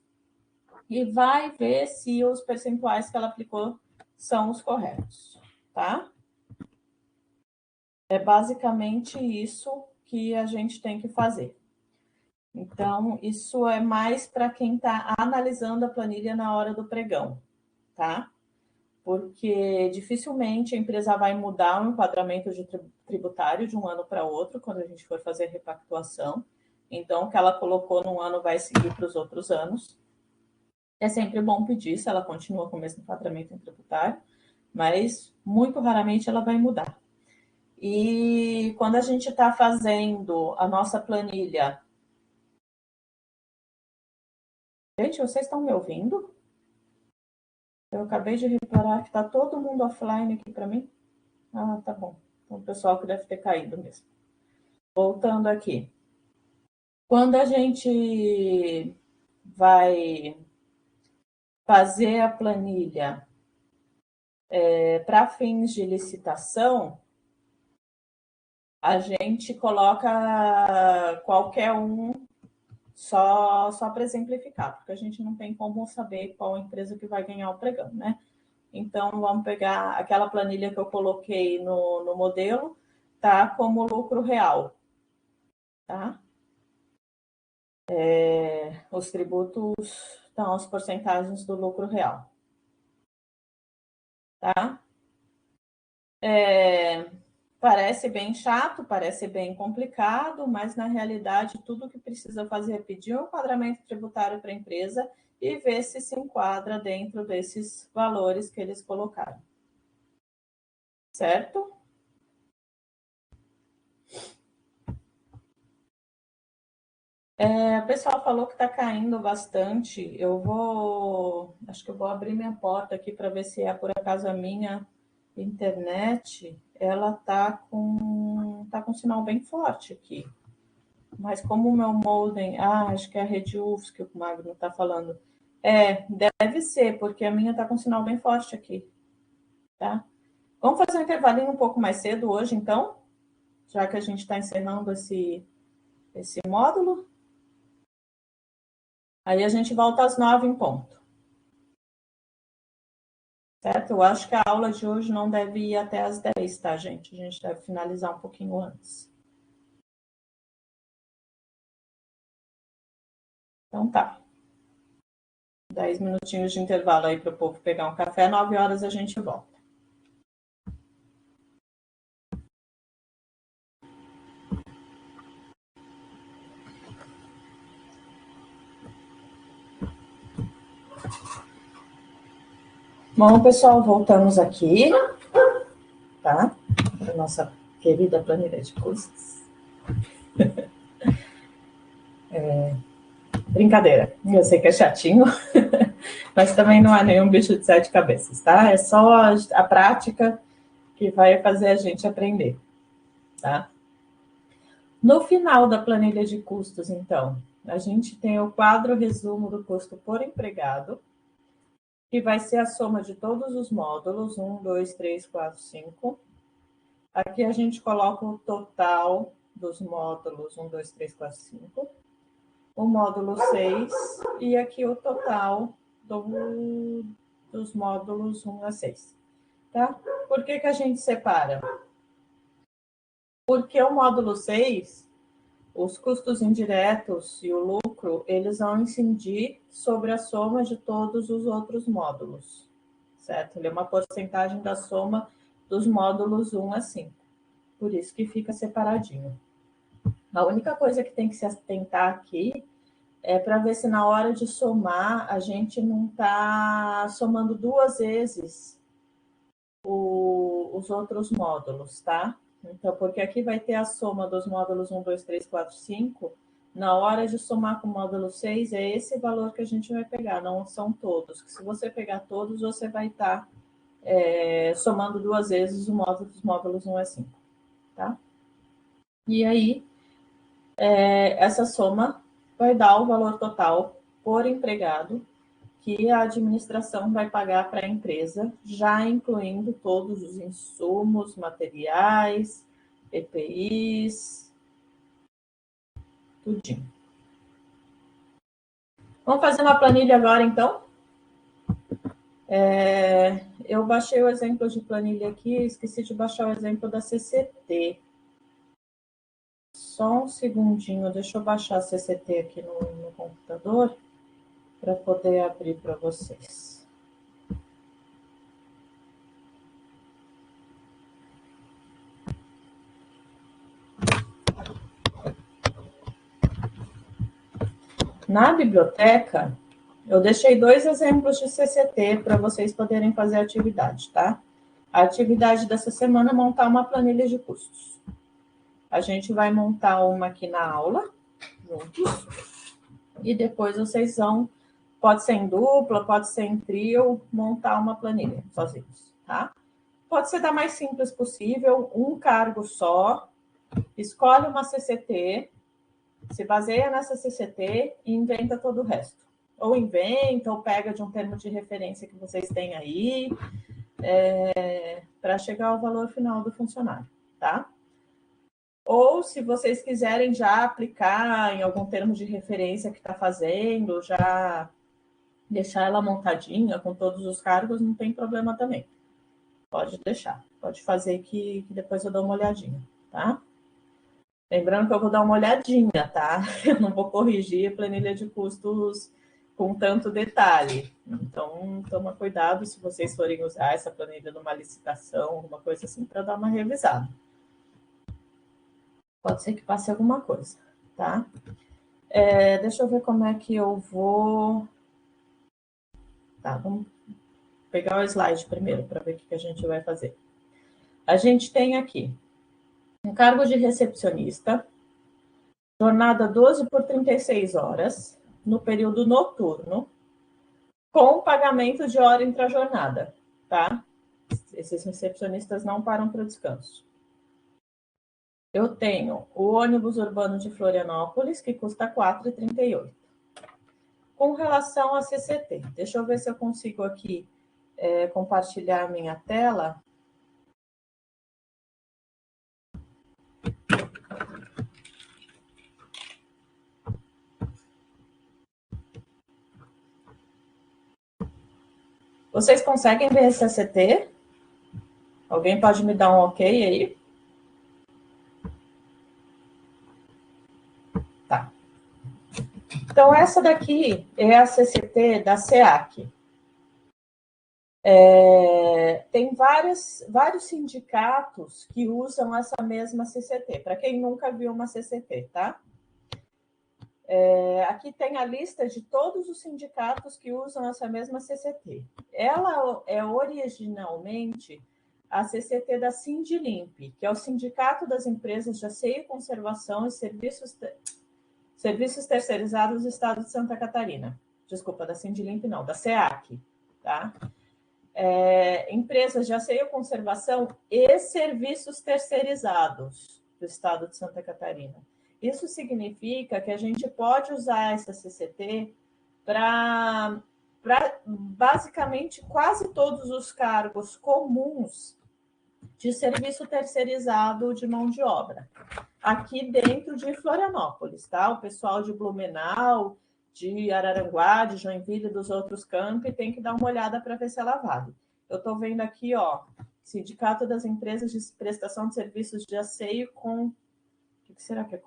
e vai ver se os percentuais que ela aplicou são os corretos, tá? É basicamente isso que a gente tem que fazer. Então, isso é mais para quem está analisando a planilha na hora do pregão, tá? Porque dificilmente a empresa vai mudar o enquadramento tributário de um ano para outro, quando a gente for fazer repactuação. Então, o que ela colocou num ano vai seguir para os outros anos. É sempre bom pedir se ela continua com o mesmo enquadramento tributário, mas muito raramente ela vai mudar. E quando a gente está fazendo a nossa planilha... Gente, vocês estão me ouvindo? Eu acabei de reparar que está todo mundo offline aqui para mim. Ah, tá bom. Então, o pessoal que deve ter caído mesmo. Voltando aqui. Quando a gente vai fazer a planilha para fins de licitação, a gente coloca qualquer um só para exemplificar, porque a gente não tem como saber qual empresa que vai ganhar o pregão, né? Então, vamos pegar aquela planilha que eu coloquei no modelo, tá? Como lucro real, tá? Os tributos estão as porcentagens do lucro real, tá? Parece bem chato, parece bem complicado, mas na realidade tudo que precisa fazer é pedir um enquadramento tributário para a empresa e ver se enquadra dentro desses valores que eles colocaram. Certo? O pessoal falou que está caindo bastante. Acho que eu vou abrir minha porta aqui para ver se é por acaso a minha internet. Ela tá com um sinal bem forte aqui. Mas como o meu modem... acho que é a rede UFS que o Magno está falando. Deve ser, porque a minha está com um sinal bem forte aqui. Tá? Vamos fazer um intervalinho um pouco mais cedo hoje, então? Já que a gente está encerrando esse módulo. Aí a gente volta às 9 em ponto. Certo? Eu acho que a aula de hoje não deve ir até às 10, tá, gente? A gente deve finalizar um pouquinho antes. Então tá. 10 minutinhos de intervalo aí para o povo pegar um café. 9 horas a gente volta. Bom, pessoal, voltamos aqui, tá? A nossa querida planilha de custos. Brincadeira, eu sei que é chatinho, mas também não há nenhum bicho de 7 cabeças, tá? É só a prática que vai fazer a gente aprender, tá? No final da planilha de custos, então, a gente tem o quadro resumo do custo por empregado, que vai ser a soma de todos os módulos, 1, 2, 3, 4, 5. Aqui a gente coloca o total dos módulos 1, 2, 3, 4, 5. O módulo 6 e aqui o total dos módulos 1 a 6. Tá? Por que a gente separa? Porque o módulo 6, os custos indiretos e o lucro, eles vão incidir sobre a soma de todos os outros módulos, certo? Ele é uma porcentagem da soma dos módulos 1 a 5. Por isso que fica separadinho. A única coisa que tem que se atentar aqui é para ver se na hora de somar a gente não está somando duas vezes os outros módulos, tá? Então, porque aqui vai ter a soma dos módulos 1, 2, 3, 4, 5. Na hora de somar com o módulo 6, é esse valor que a gente vai pegar, não são todos. Se você pegar todos, você vai estar somando duas vezes o módulo dos módulos 1 a 5, tá? E aí, essa soma vai dar o valor total por empregado que a administração vai pagar para a empresa, já incluindo todos os insumos, materiais, EPIs, tudinho. Vamos fazer uma planilha agora, então? Eu baixei o exemplo de planilha aqui, esqueci de baixar o exemplo da CCT. Só um segundinho, deixa eu baixar a CCT aqui no computador para poder abrir para vocês. Na biblioteca, eu deixei 2 exemplos de CCT para vocês poderem fazer a atividade, tá? A atividade dessa semana é montar uma planilha de custos. A gente vai montar uma aqui na aula, juntos, e depois vocês vão, pode ser em dupla, pode ser em trio, montar uma planilha sozinhos, tá? Pode ser da mais simples possível, um cargo só, escolhe uma CCT, se baseia nessa CCT e inventa todo o resto. Ou inventa, ou pega de um termo de referência que vocês têm aí, para chegar ao valor final do funcionário, tá? Ou, se vocês quiserem já aplicar em algum termo de referência que está fazendo, já deixar ela montadinha com todos os cargos, não tem problema também. Pode deixar, pode fazer que depois eu dou uma olhadinha, tá? Lembrando que eu vou dar uma olhadinha, tá? Eu não vou corrigir a planilha de custos com tanto detalhe. Então, toma cuidado se vocês forem usar essa planilha numa licitação, alguma coisa assim, para dar uma revisada. Pode ser que passe alguma coisa, tá? Deixa eu ver como é que eu vou... Tá, vamos pegar o slide primeiro para ver o que a gente vai fazer. A gente tem aqui um cargo de recepcionista, jornada 12 por 36 horas, no período noturno, com pagamento de hora intra-jornada, tá? Esses recepcionistas não param para o descanso. Eu tenho o ônibus urbano de Florianópolis, que custa R$ 4,38. Com relação a CCT, deixa eu ver se eu consigo aqui compartilhar a minha tela. Vocês conseguem ver esse CCT? Alguém pode me dar um ok aí? Tá. Então, essa daqui é a CCT da SEAC. Tem vários sindicatos que usam essa mesma CCT, para quem nunca viu uma CCT, tá? Aqui tem a lista de todos os sindicatos que usam essa mesma CCT. Ela é originalmente a CCT da Sindilimp, que é o Sindicato das Empresas de Asseio, Conservação e Serviços Terceirizados do Estado de Santa Catarina. Desculpa, da Sindilimp não, da SEAC, tá? Empresas de Asseio, Conservação e Serviços Terceirizados do Estado de Santa Catarina. Isso significa que a gente pode usar essa CCT para basicamente quase todos os cargos comuns de serviço terceirizado de mão de obra, aqui dentro de Florianópolis, tá? O pessoal de Blumenau, de Araranguá, de Joinville e dos outros campi tem que dar uma olhada para ver se ela vale. Eu estou vendo aqui, ó, Sindicato das Empresas de Prestação de Serviços de Asseio com... O que será que é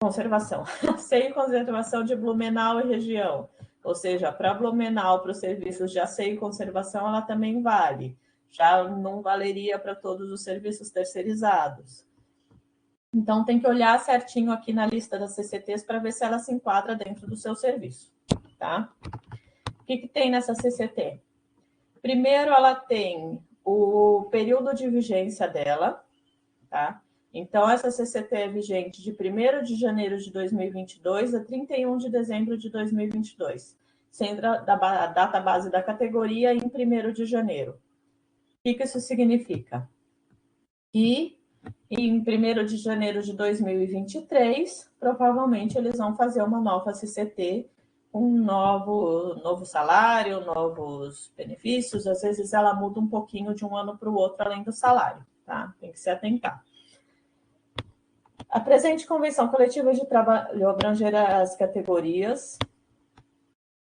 conservação? Asseio e conservação de Blumenau e região. Ou seja, para Blumenau, para os serviços de asseio e conservação, ela também vale. Já não valeria para todos os serviços terceirizados. Então, tem que olhar certinho aqui na lista das CCTs para ver se ela se enquadra dentro do seu serviço, tá? O que tem nessa CCT? Primeiro, ela tem o período de vigência dela, tá? Então, essa CCT é vigente de 1º de janeiro de 2022 a 31 de dezembro de 2022, sendo a data base da categoria em 1º de janeiro. O que isso significa? Que em 1º de janeiro de 2023, provavelmente eles vão fazer uma nova CCT com um novo salário, novos benefícios. Às vezes ela muda um pouquinho de um ano para o outro, além do salário, tá? Tem que se atentar. A presente convenção coletiva de trabalho abrangerá as categorias,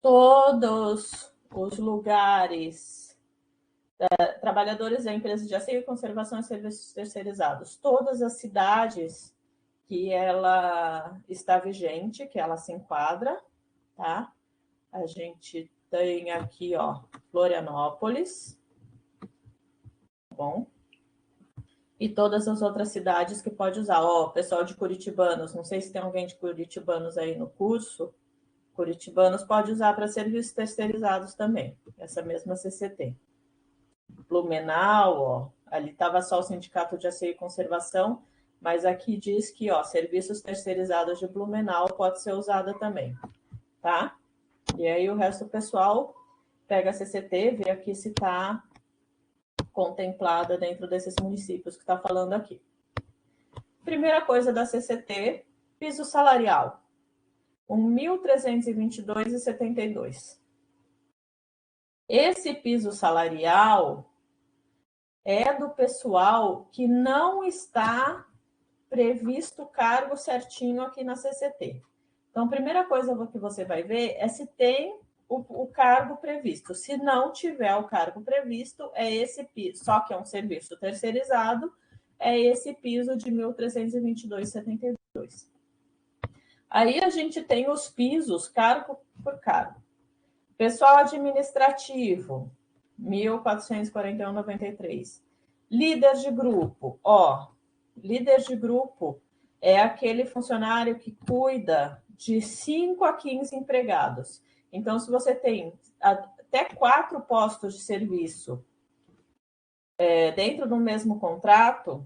todos os lugares, trabalhadores da empresa de asseio, conservação e serviços terceirizados, todas as cidades que ela está vigente, que ela se enquadra, tá? A gente tem aqui, ó, Florianópolis, tá bom? E todas as outras cidades que pode usar. Ó, pessoal de Curitibanos, não sei se tem alguém de Curitibanos aí no curso. Curitibanos pode usar para serviços terceirizados também, essa mesma CCT. Blumenau, ó, ali estava só o Sindicato de Asseio e Conservação, mas aqui diz que, ó, serviços terceirizados de Blumenau pode ser usada também, tá? E aí o resto do pessoal pega a CCT, vê aqui se está contemplada dentro desses municípios que está falando aqui. Primeira coisa da CCT, piso salarial, 1.322,72. Esse piso salarial é do pessoal que não está previsto o cargo certinho aqui na CCT. Então, a primeira coisa que você vai ver é se tem o cargo previsto. Se não tiver o cargo previsto, é esse piso, só que é um serviço terceirizado, é esse piso de 1.322,72. Aí a gente tem os pisos cargo por cargo. Pessoal administrativo, 1.441,93. Líder de grupo, ó, líder de grupo é aquele funcionário que cuida de 5 a 15 empregados. Então, se você tem até 4 postos de serviço dentro do mesmo contrato,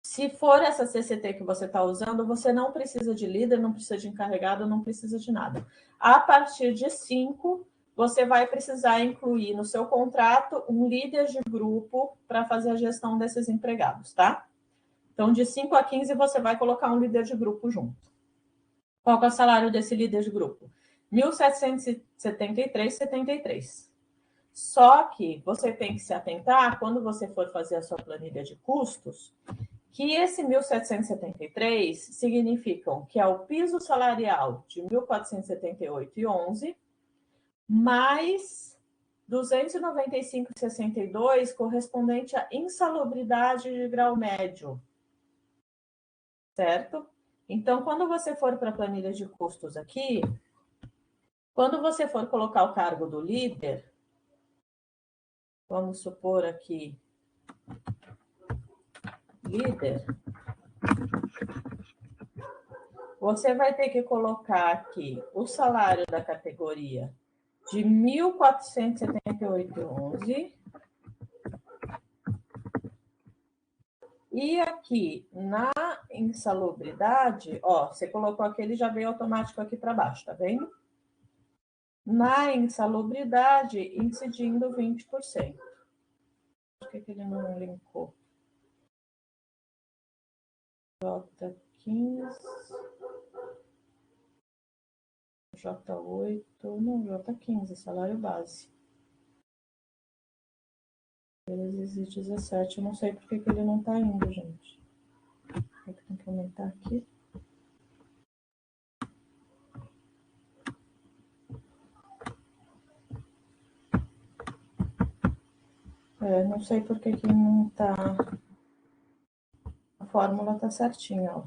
se for essa CCT que você está usando, você não precisa de líder, não precisa de encarregado, não precisa de nada. A partir de 5, você vai precisar incluir no seu contrato um líder de grupo para fazer a gestão desses empregados, tá? Então, de 5 a 15, você vai colocar um líder de grupo junto. Qual é o salário desse líder de grupo? R$ 1.773,73. Só que você tem que se atentar, quando você for fazer a sua planilha de custos, que esse 1.773 significam que é o piso salarial de 1.478,11 mais 295,62 correspondente à insalubridade de grau médio, certo? Então, quando você for para a planilha de custos aqui, quando você for colocar o cargo do líder, vamos supor aqui, líder, você vai ter que colocar aqui o salário da categoria de R$ 1.478,11. E aqui na insalubridade, ó, você colocou aquele, já veio automático aqui para baixo, tá vendo? Na insalubridade, incidindo 20%. Por que ele não linkou? J15, J8, não, J15, salário base. Vezes 17, eu não sei por que ele não tá indo, gente. Tem que aumentar aqui. Não sei por que não tá. A fórmula tá certinha, ó.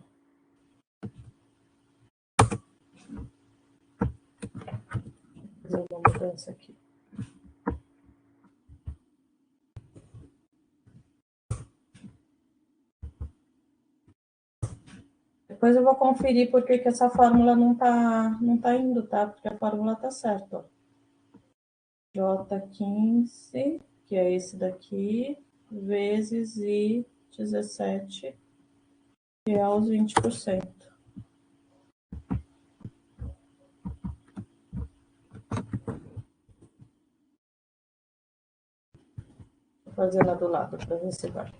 Vou fazer uma mudança aqui. Depois eu vou conferir por que essa fórmula não tá indo, tá? Porque a fórmula tá certa, ó. J15, que é esse daqui, vezes I17, que é os 20%. Vou fazer lá do lado para ver se vai.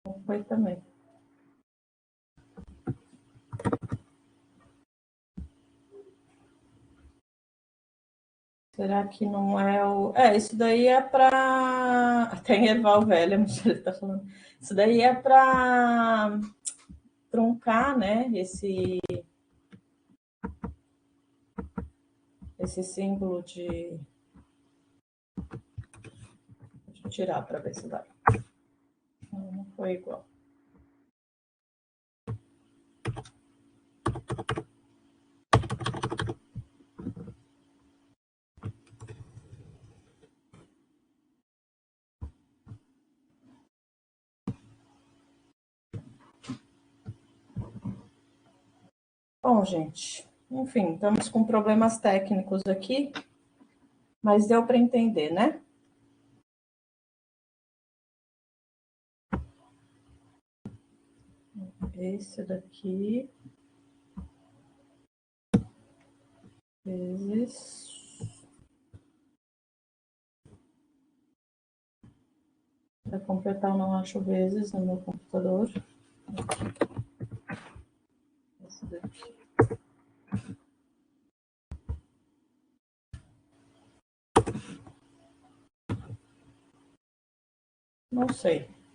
Não foi também. Será que não é o... isso daí é para... Até em Erval Velho, a Michelle tá falando. Isso daí é para truncar, né, esse símbolo de... Deixa eu tirar para ver se vai. Não foi igual. Bom, gente, enfim, estamos com problemas técnicos aqui, mas deu para entender, né? Esse daqui vezes... Para completar, eu não acho vezes no meu computador. Esse daqui.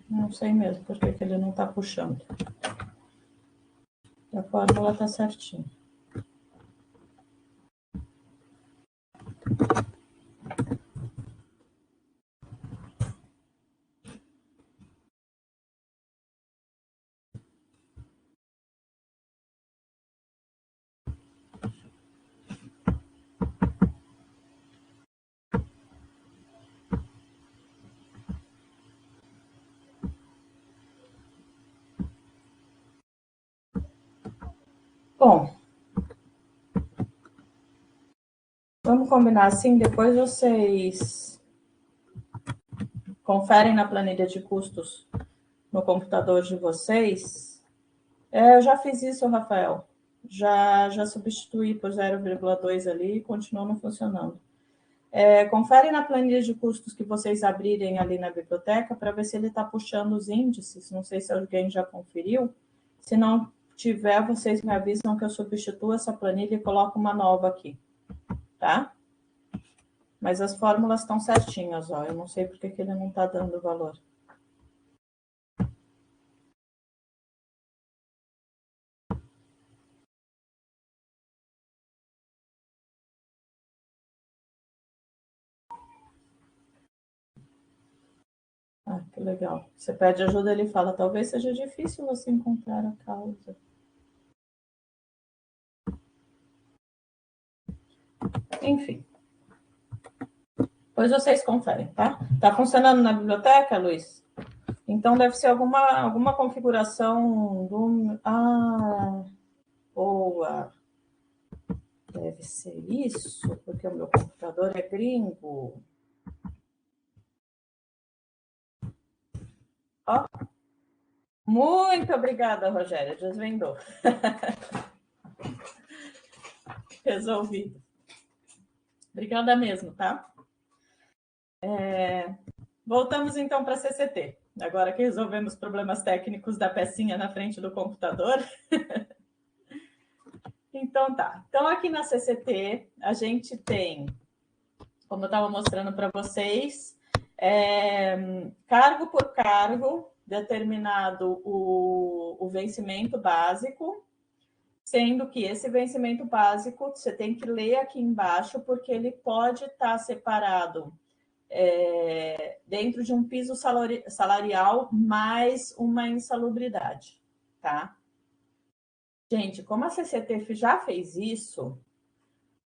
Não sei mesmo por que ele não está puxando. A fórmula está certinha. Bom, vamos combinar assim, depois vocês conferem na planilha de custos no computador de vocês. Eu já fiz isso, Rafael. Já substituí por 0,2 ali e continua não funcionando. Conferem na planilha de custos que vocês abrirem ali na biblioteca para ver se ele está puxando os índices. Não sei se alguém já conferiu. Se não tiver, vocês me avisam que eu substituo essa planilha e coloco uma nova aqui, tá? Mas as fórmulas estão certinhas, ó. Eu não sei porque que ele não está dando valor. Ah, que legal. Você pede ajuda, ele fala, talvez seja difícil você encontrar a causa. Enfim. Depois vocês conferem, tá? Tá funcionando na biblioteca, Luiz? Então, deve ser alguma configuração do... Ah, boa. Deve ser isso, porque o meu computador é gringo. Ó. Muito obrigada, Rogéria. Desvendou. Resolvido. Obrigada mesmo, tá? Voltamos então para a CCT. Agora que resolvemos problemas técnicos da pecinha na frente do computador. Então tá. Então aqui na CCT a gente tem, como eu estava mostrando para vocês, cargo por cargo, determinado o vencimento básico, sendo que esse vencimento básico você tem que ler aqui embaixo, porque ele pode estar separado dentro de um piso salarial mais uma insalubridade, tá? Gente, como a CCT já fez isso,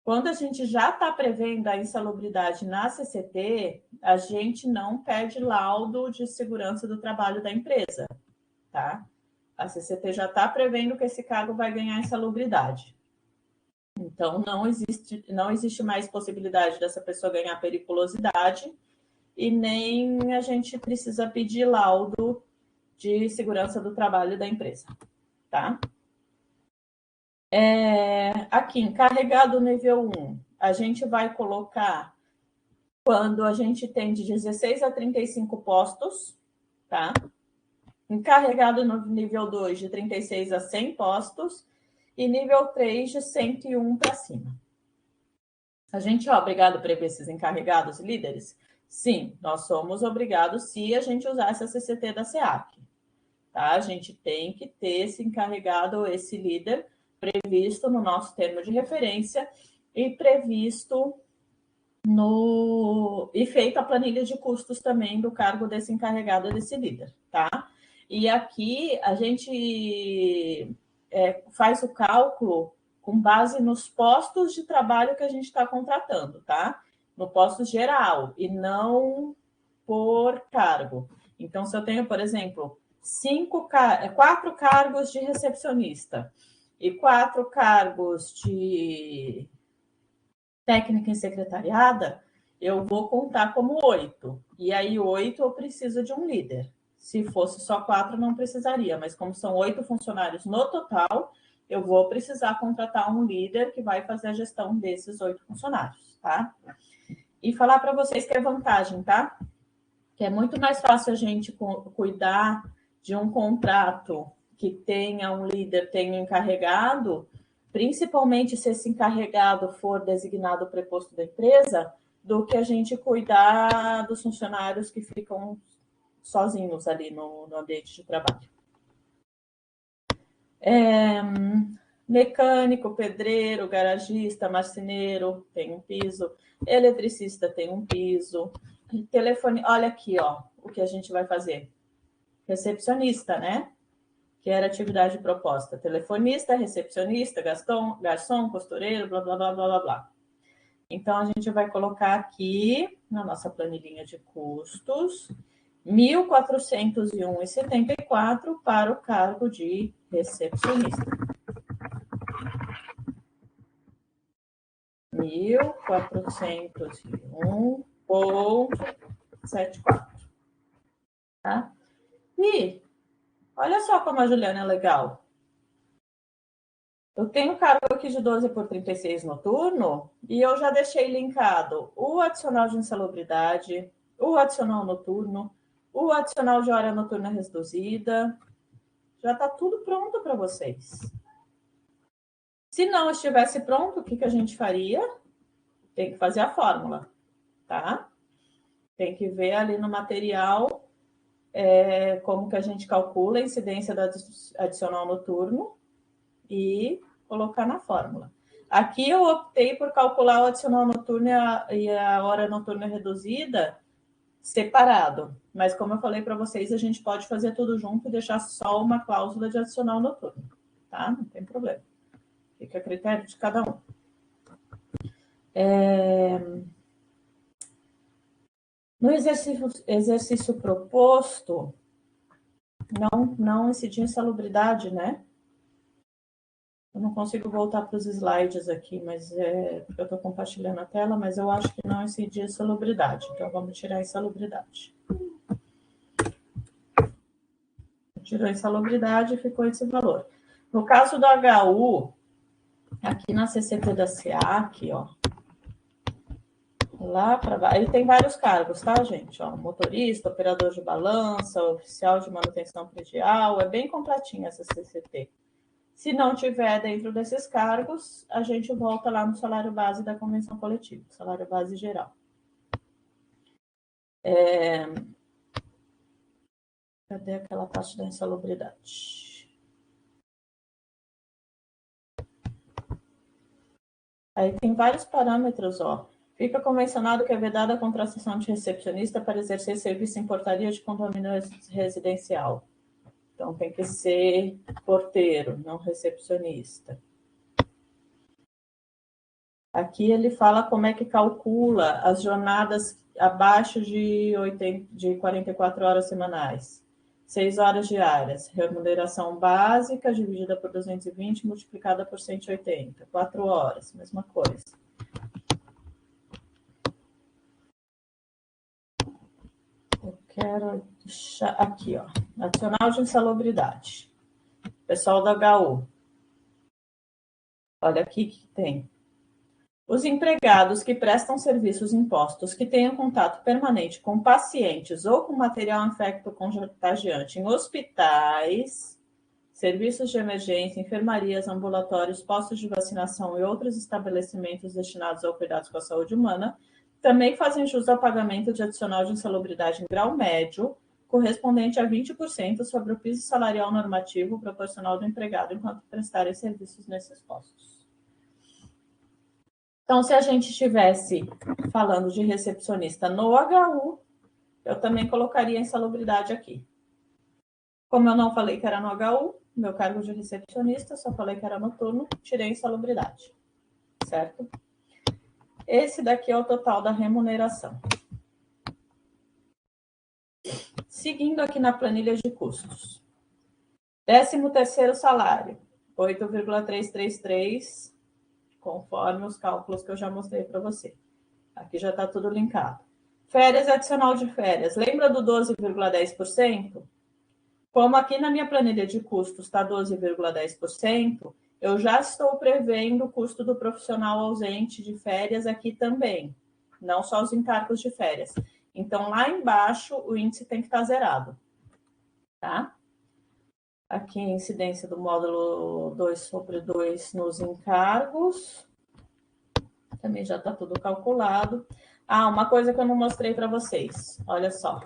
quando a gente já está prevendo a insalubridade na CCT, a gente não pede laudo de segurança do trabalho da empresa, tá? A CCT já está prevendo que esse cargo vai ganhar insalubridade. Então, não existe mais possibilidade dessa pessoa ganhar periculosidade e nem a gente precisa pedir laudo de segurança do trabalho da empresa, tá? Aqui, encarregado nível 1, a gente vai colocar quando a gente tem de 16 a 35 postos, tá? Encarregado no nível 2, de 36 a 100 postos, e nível 3, de 101 para cima. A gente é obrigado a prever esses encarregados e líderes? Sim, nós somos obrigados se a gente usar essa CCT da SEAC. Tá? A gente tem que ter esse encarregado ou esse líder previsto no nosso termo de referência e previsto e feita a planilha de custos também do cargo desse encarregado ou desse líder, tá? E aqui a gente faz o cálculo com base nos postos de trabalho que a gente está contratando, tá? No posto geral e não por cargo. Então, se eu tenho, por exemplo, 4 cargos de recepcionista e 4 cargos de técnica em secretariada, eu vou contar como 8. E aí, 8 eu preciso de um líder. Se fosse só 4, não precisaria, mas como são 8 funcionários no total, eu vou precisar contratar um líder que vai fazer a gestão desses 8 funcionários, tá? E falar para vocês que é vantagem, tá? Que é muito mais fácil a gente cuidar de um contrato que tenha um líder, tenha um encarregado, principalmente se esse encarregado for designado preposto da empresa, do que a gente cuidar dos funcionários que ficam sozinhos ali no ambiente de trabalho. Mecânico, pedreiro, garagista, marceneiro tem um piso, eletricista tem um piso, telefone, olha aqui, ó, o que a gente vai fazer. Recepcionista, né? Que era a atividade proposta. Telefonista, recepcionista, garçom, costureiro, blá, blá, blá, blá, blá, blá. Então, a gente vai colocar aqui, na nossa planilhinha de custos, R$ 1.401,74 para o cargo de recepcionista. 1.401,74. Tá? E olha só como a Juliana é legal. Eu tenho cargo aqui de 12 por 36 noturno e eu já deixei linkado o adicional de insalubridade, o adicional noturno, o adicional de hora noturna reduzida. Já está tudo pronto para vocês. Se não estivesse pronto, o que a gente faria? Tem que fazer a fórmula, tá? Tem que ver ali no material como que a gente calcula a incidência do adicional noturno e colocar na fórmula. Aqui eu optei por calcular o adicional noturno e a hora noturna reduzida separado, mas como eu falei para vocês, a gente pode fazer tudo junto e deixar só uma cláusula de adicional noturno, tá? Não tem problema. Fica a critério de cada um. No exercício proposto, não incidir em insalubridade, né? Eu não consigo voltar para os slides aqui, mas eu estou compartilhando a tela, mas eu acho que não incidir em insalubridade. Então, vamos tirar a insalubridade. Tirou a insalubridade e ficou esse valor. No caso do HU, aqui na CCT da SEAC, ó, lá para ele tem vários cargos, tá, gente? Ó, motorista, operador de balança, oficial de manutenção predial, é bem completinha essa CCT. Se não tiver dentro desses cargos, a gente volta lá no salário base da convenção coletiva, salário base geral. Cadê aquela parte da insalubridade? Aí tem vários parâmetros, ó. Fica convencionado que é vedada a contratação de recepcionista para exercer serviço em portaria de condomínio residencial. Então, tem que ser porteiro, não recepcionista. Aqui ele fala como é que calcula as jornadas abaixo de 44 horas semanais. 6 horas diárias. Remuneração básica dividida por 220 multiplicada por 180. 4 horas, mesma coisa. Eu quero deixar aqui, ó. Adicional de insalubridade. Pessoal da HU. Olha aqui que tem. Os empregados que prestam serviços impostos que tenham contato permanente com pacientes ou com material infecto-contagiante em hospitais, serviços de emergência, enfermarias, ambulatórios, postos de vacinação e outros estabelecimentos destinados ao cuidado com a saúde humana, também fazem jus ao pagamento de adicional de insalubridade em grau médio, correspondente a 20% sobre o piso salarial normativo proporcional do empregado enquanto prestarem serviços nesses postos. Então, se a gente estivesse falando de recepcionista no HU, eu também colocaria insalubridade aqui. Como eu não falei que era no HU, meu cargo de recepcionista, só falei que era noturno, tirei insalubridade, certo? Esse daqui é o total da remuneração. Seguindo aqui na planilha de custos. 13º salário, 8,333, conforme os cálculos que eu já mostrei para você. Aqui já está tudo linkado. Férias adicional de férias. Lembra do 12,10%? Como aqui na minha planilha de custos está 12,10%, eu já estou prevendo o custo do profissional ausente de férias aqui também, não só os encargos de férias. Então, lá embaixo, o índice tem que estar zerado, tá? Aqui, a incidência do módulo 2/2 nos encargos. Também já está tudo calculado. Ah, uma coisa que eu não mostrei para vocês. Olha só.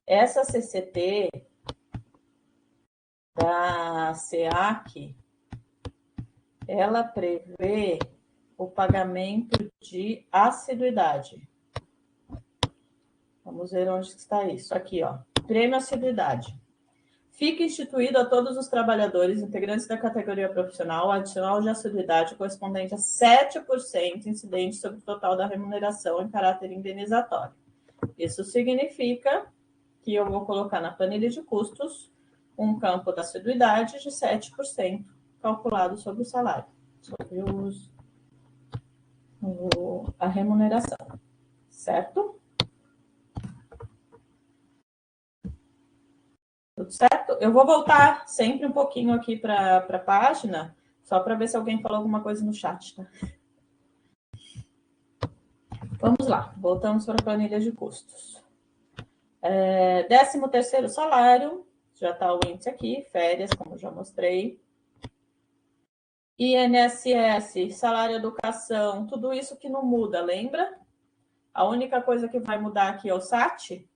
Essa CCT da SEAC, ela prevê o pagamento de assiduidade. Vamos ver onde está isso. Aqui, ó. Prêmio assiduidade. Fica instituído a todos os trabalhadores integrantes da categoria profissional adicional de assiduidade correspondente a 7% incidente sobre o total da remuneração em caráter indenizatório. Isso significa que eu vou colocar na planilha de custos um campo da assiduidade de 7% calculado sobre o salário, sobre a remuneração, certo? Tudo certo? Eu vou voltar sempre um pouquinho aqui para a página, só para ver se alguém falou alguma coisa no chat, tá? Vamos lá, voltamos para a planilha de custos. 13º salário, já está o índice aqui, férias, como já mostrei. INSS, salário educação, tudo isso que não muda, lembra? A única coisa que vai mudar aqui é o SAT.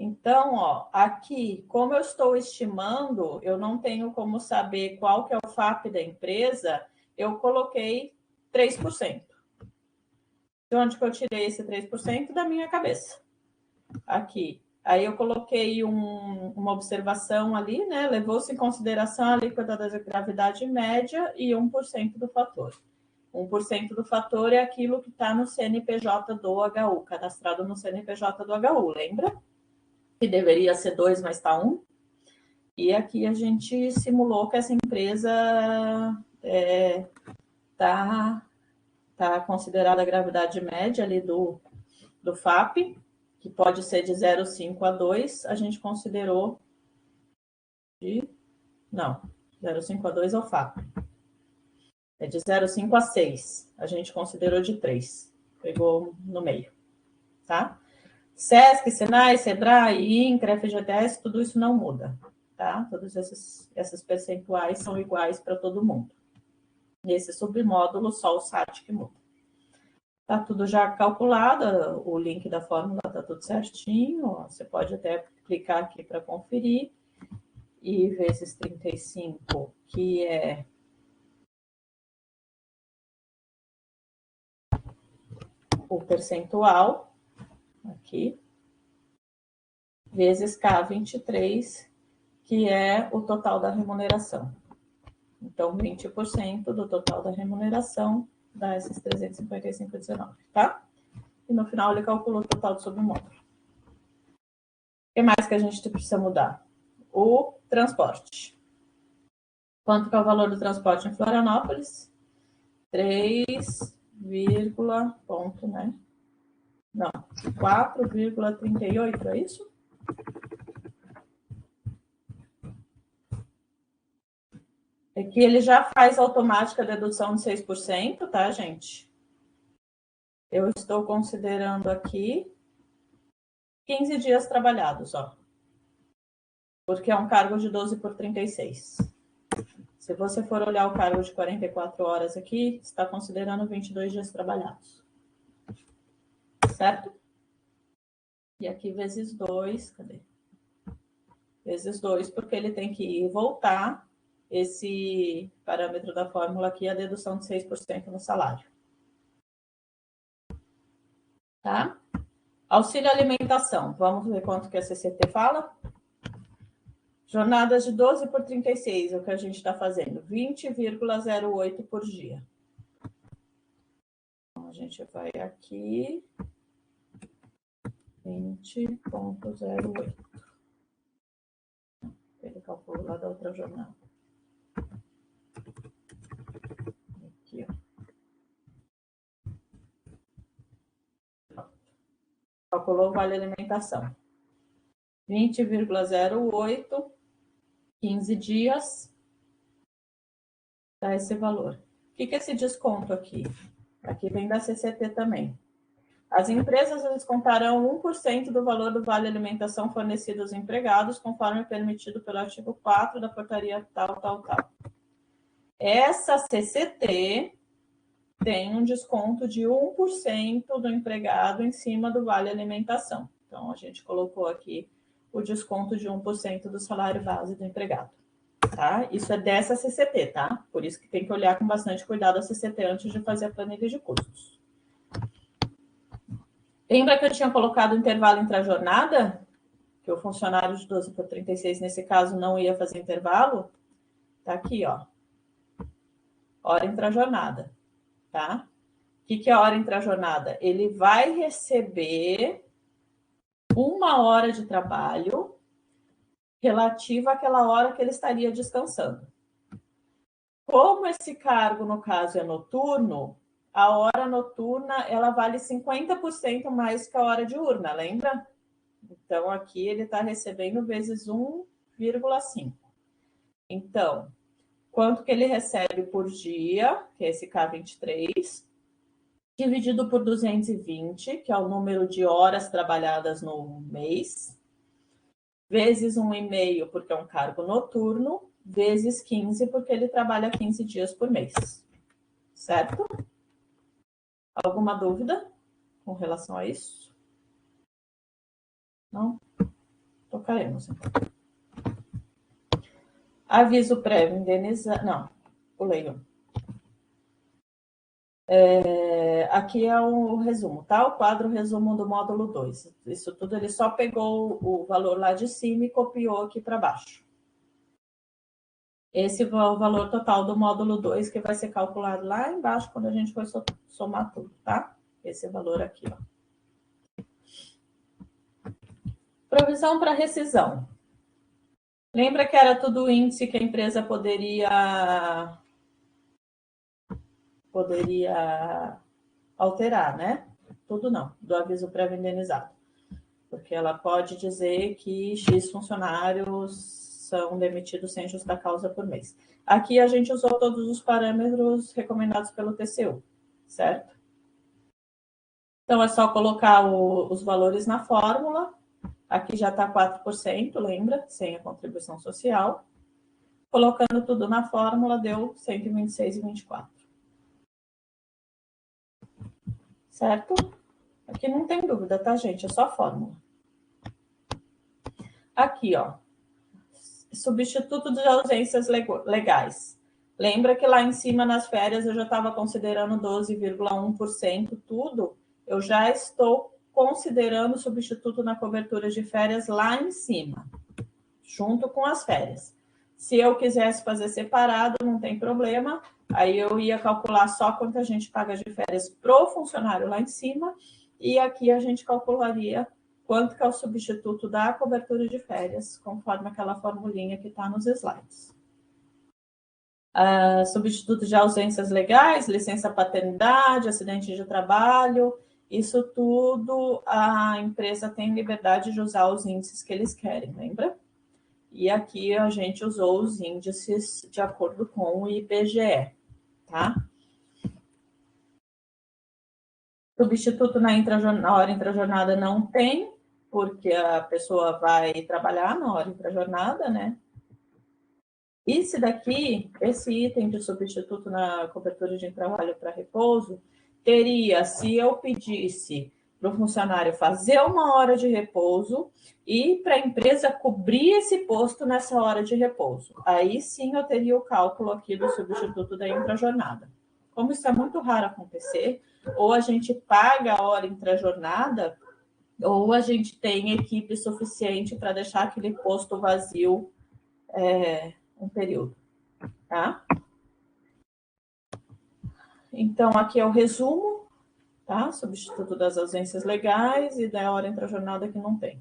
Então, ó, aqui, como eu estou estimando, eu não tenho como saber qual que é o FAP da empresa, eu coloquei 3%. De onde que eu tirei esse 3%? Da minha cabeça. Aqui. Aí eu coloquei uma observação ali, né? Levou-se em consideração a alíquota da gravidade média e 1% do fator. 1% do fator é aquilo que está no CNPJ do HU, cadastrado no CNPJ do HU, lembra? Que deveria ser 2, mas está 1. E aqui a gente simulou que essa empresa tá considerada a gravidade média ali do FAP, que pode ser de 0,5 a 2, a gente considerou não, 0,5 a 2 é o FAP. É de 0,5 a 6, a gente considerou de 3, pegou no meio, tá? SESC, SENAI, SEBRAE, INCRA, FGTS, tudo isso não muda, tá? Todos esses percentuais são iguais para todo mundo. Nesse submódulo, só o SAT que muda. Tá tudo já calculado, o link da fórmula tá tudo certinho, ó, você pode até clicar aqui para conferir, e vezes 35, que é o percentual, aqui, vezes K23, que é o total da remuneração. Então, 20% do total da remuneração dá esses 355,19, tá? E no final ele calculou o total do submódulo. O que mais que a gente precisa mudar? O transporte. Quanto que é o valor do transporte em Florianópolis? 3, ponto, né? Não, 4,38, é isso? É que ele já faz automática a dedução de 6%, tá, gente? Eu estou considerando aqui 15 dias trabalhados, ó. Porque é um cargo de 12 por 36. Se você for olhar o cargo de 44 horas aqui, está considerando 22 dias trabalhados. Certo? E aqui vezes 2, cadê? Vezes 2, porque ele tem que ir e voltar esse parâmetro da fórmula aqui, a dedução de 6% no salário. Tá? Auxílio alimentação. Vamos ver quanto que a CCT fala? Jornadas de 12 por 36, é o que a gente está fazendo. 20,08 por dia. Então, a gente vai aqui. 20,08. Ele calculou lá da outra jornada. Aqui, ó. Calculou o vale alimentação. 20,08, 15 dias, dá esse valor. O que é esse desconto aqui? Aqui vem da CCT também. As empresas descontarão 1% do valor do vale alimentação fornecido aos empregados, conforme permitido pelo artigo 4 da portaria tal. Essa CCT tem um desconto de 1% do empregado em cima do vale alimentação. Então, a gente colocou aqui o desconto de 1% do salário base do empregado. Tá? Isso é dessa CCT, tá? Por isso que tem que olhar com bastante cuidado a CCT antes de fazer a planilha de custos. Lembra que eu tinha colocado o intervalo intra-jornada? Que o funcionário de 12 por 36, nesse caso, não ia fazer intervalo? Tá aqui, ó. Hora intra-jornada, tá? O que é a hora intra-jornada? Ele vai receber 1 hora de trabalho relativa àquela hora que ele estaria descansando. Como esse cargo, no caso, é noturno, a hora noturna ela vale 50% mais que a hora diurna, lembra? Então, aqui ele está recebendo vezes 1,5. Então, quanto que ele recebe por dia, que é esse K23, dividido por 220, que é o número de horas trabalhadas no mês, vezes 1,5, porque é um cargo noturno, vezes 15, porque ele trabalha 15 dias por mês. Certo? Alguma dúvida com relação a isso? Não? Tocaremos, então. Aviso prévio, indenizar... Não, pulei um. Aqui é o resumo, tá? O quadro resumo do módulo 2. Isso tudo ele só pegou o valor lá de cima e copiou aqui para baixo. Esse é o valor total do módulo 2, que vai ser calculado lá embaixo, quando a gente for somar tudo, tá? Esse valor aqui, ó. Provisão para rescisão. Lembra que era tudo índice que a empresa poderia alterar, né? Tudo não, do aviso prévio indenizado. Porque ela pode dizer que X funcionários são demitidos sem justa causa por mês. Aqui a gente usou todos os parâmetros recomendados pelo TCU, certo? Então, é só colocar os valores na fórmula. Aqui já está 4%, lembra? Sem a contribuição social. Colocando tudo na fórmula, deu 126,24. Certo? Aqui não tem dúvida, tá, gente? É só fórmula. Aqui, ó. Substituto de ausências legais. Lembra que lá em cima, nas férias, eu já estava considerando 12,1% tudo? Eu já estou considerando substituto na cobertura de férias lá em cima, junto com as férias. Se eu quisesse fazer separado, não tem problema. Aí eu ia calcular só quanto a gente paga de férias pro funcionário lá em cima, e aqui a gente calcularia quanto que é o substituto da cobertura de férias, conforme aquela formulinha que está nos slides. Substituto de ausências legais, licença paternidade, acidente de trabalho, isso tudo a empresa tem liberdade de usar os índices que eles querem, lembra? E aqui a gente usou os índices de acordo com o IBGE, tá? Substituto na hora intrajornada não tem, porque a pessoa vai trabalhar na hora intrajornada, né? Esse daqui, esse item de substituto na cobertura de trabalho para repouso, teria, se eu pedisse para o funcionário fazer uma hora de repouso e para a empresa cobrir esse posto nessa hora de repouso. Aí sim eu teria o cálculo aqui do substituto da intrajornada. Como isso é muito raro acontecer, ou a gente paga a hora intrajornada, ou a gente tem equipe suficiente para deixar aquele posto vazio um período, tá? Então, aqui é o resumo, tá? Substituto das ausências legais e da hora intrajornada que não tem.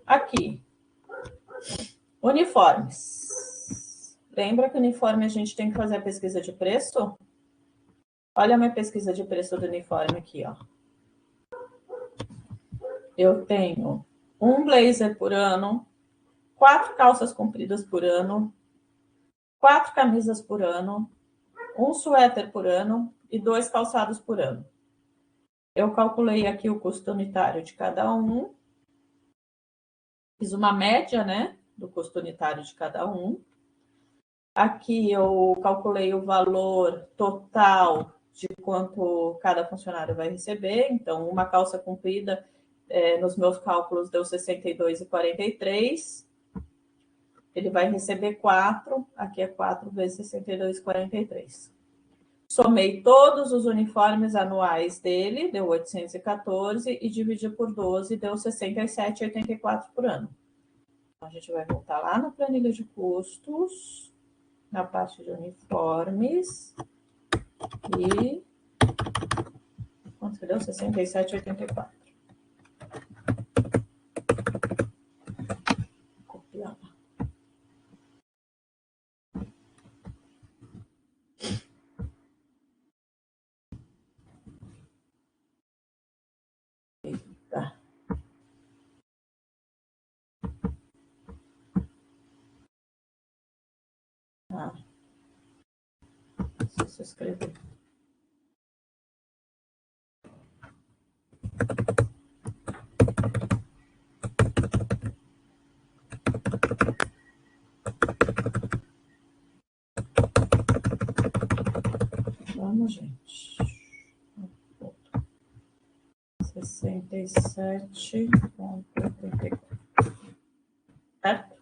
Aqui, uniformes. Lembra que uniforme a gente tem que fazer a pesquisa de preço? Olha a minha pesquisa de preço do uniforme aqui, ó. Eu tenho um blazer por ano, 4 calças compridas por ano, 4 camisas por ano, um suéter por ano e 2 calçados por ano. Eu calculei aqui o custo unitário de cada um, fiz uma média, né, do custo unitário de cada um. Aqui eu calculei o valor total de quanto cada funcionário vai receber. Então, uma calça comprida, nos meus cálculos, deu R$ 62,43. Ele vai receber 4, aqui é 4 vezes 62,43. Somei todos os uniformes anuais dele, deu 814, e dividi por 12, deu 67,84 por ano. Então, a gente vai voltar lá na planilha de custos, na parte de uniformes, e quanto que deu? 67,84. Copiar. Eita. Ah. Deixa eu escrever. Vamos, gente. 67,84. Certo?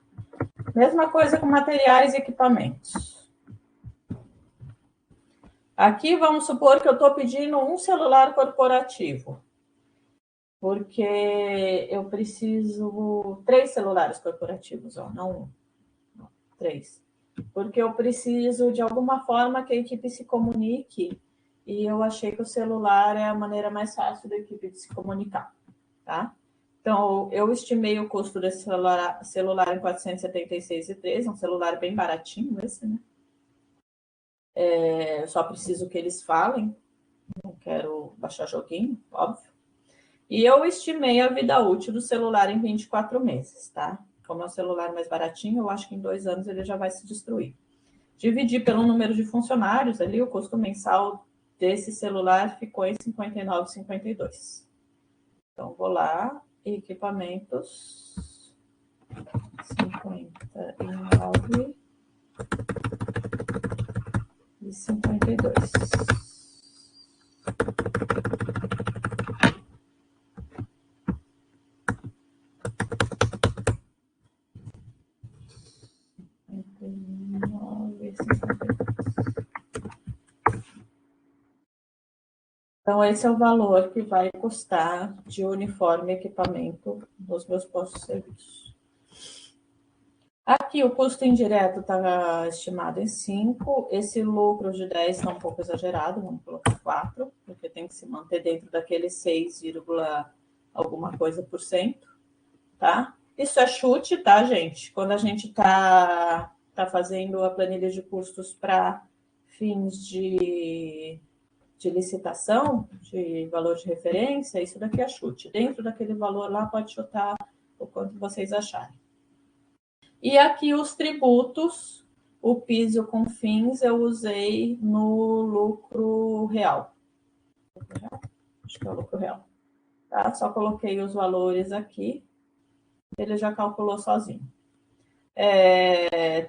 Mesma coisa com materiais e equipamentos. Aqui vamos supor que eu estou pedindo um celular corporativo, porque eu preciso 3 celulares corporativos, ó, não um. 3. Porque eu preciso, de alguma forma, que a equipe se comunique, e eu achei que o celular é a maneira mais fácil da equipe de se comunicar, tá? Então, eu estimei o custo desse celular em 476,13, um celular bem baratinho esse, né? Eu só preciso que eles falem, não quero baixar joguinho, óbvio. E eu estimei a vida útil do celular em 24 meses, tá? Como é um celular mais baratinho, eu acho que em 2 anos ele já vai se destruir. Dividi pelo número de funcionários ali, o custo mensal desse celular ficou em R$ 59,52. Então, vou lá, equipamentos, 59,52. Então, esse é o valor que vai custar de uniforme e equipamento nos meus postos de serviço. Aqui o custo indireto está estimado em 5, esse lucro de 10 está um pouco exagerado, vamos colocar 4, porque tem que se manter dentro daquele 6, alguma coisa por cento, tá? Isso é chute, tá, gente? Quando a gente tá fazendo a planilha de custos para fins de licitação, de valor de referência, isso daqui é chute. Dentro daquele valor lá, pode chutar o quanto vocês acharem. E aqui os tributos, o PIS e o CONFINS, eu usei no lucro real. Acho que é o lucro real. Tá? Só coloquei os valores aqui, ele já calculou sozinho.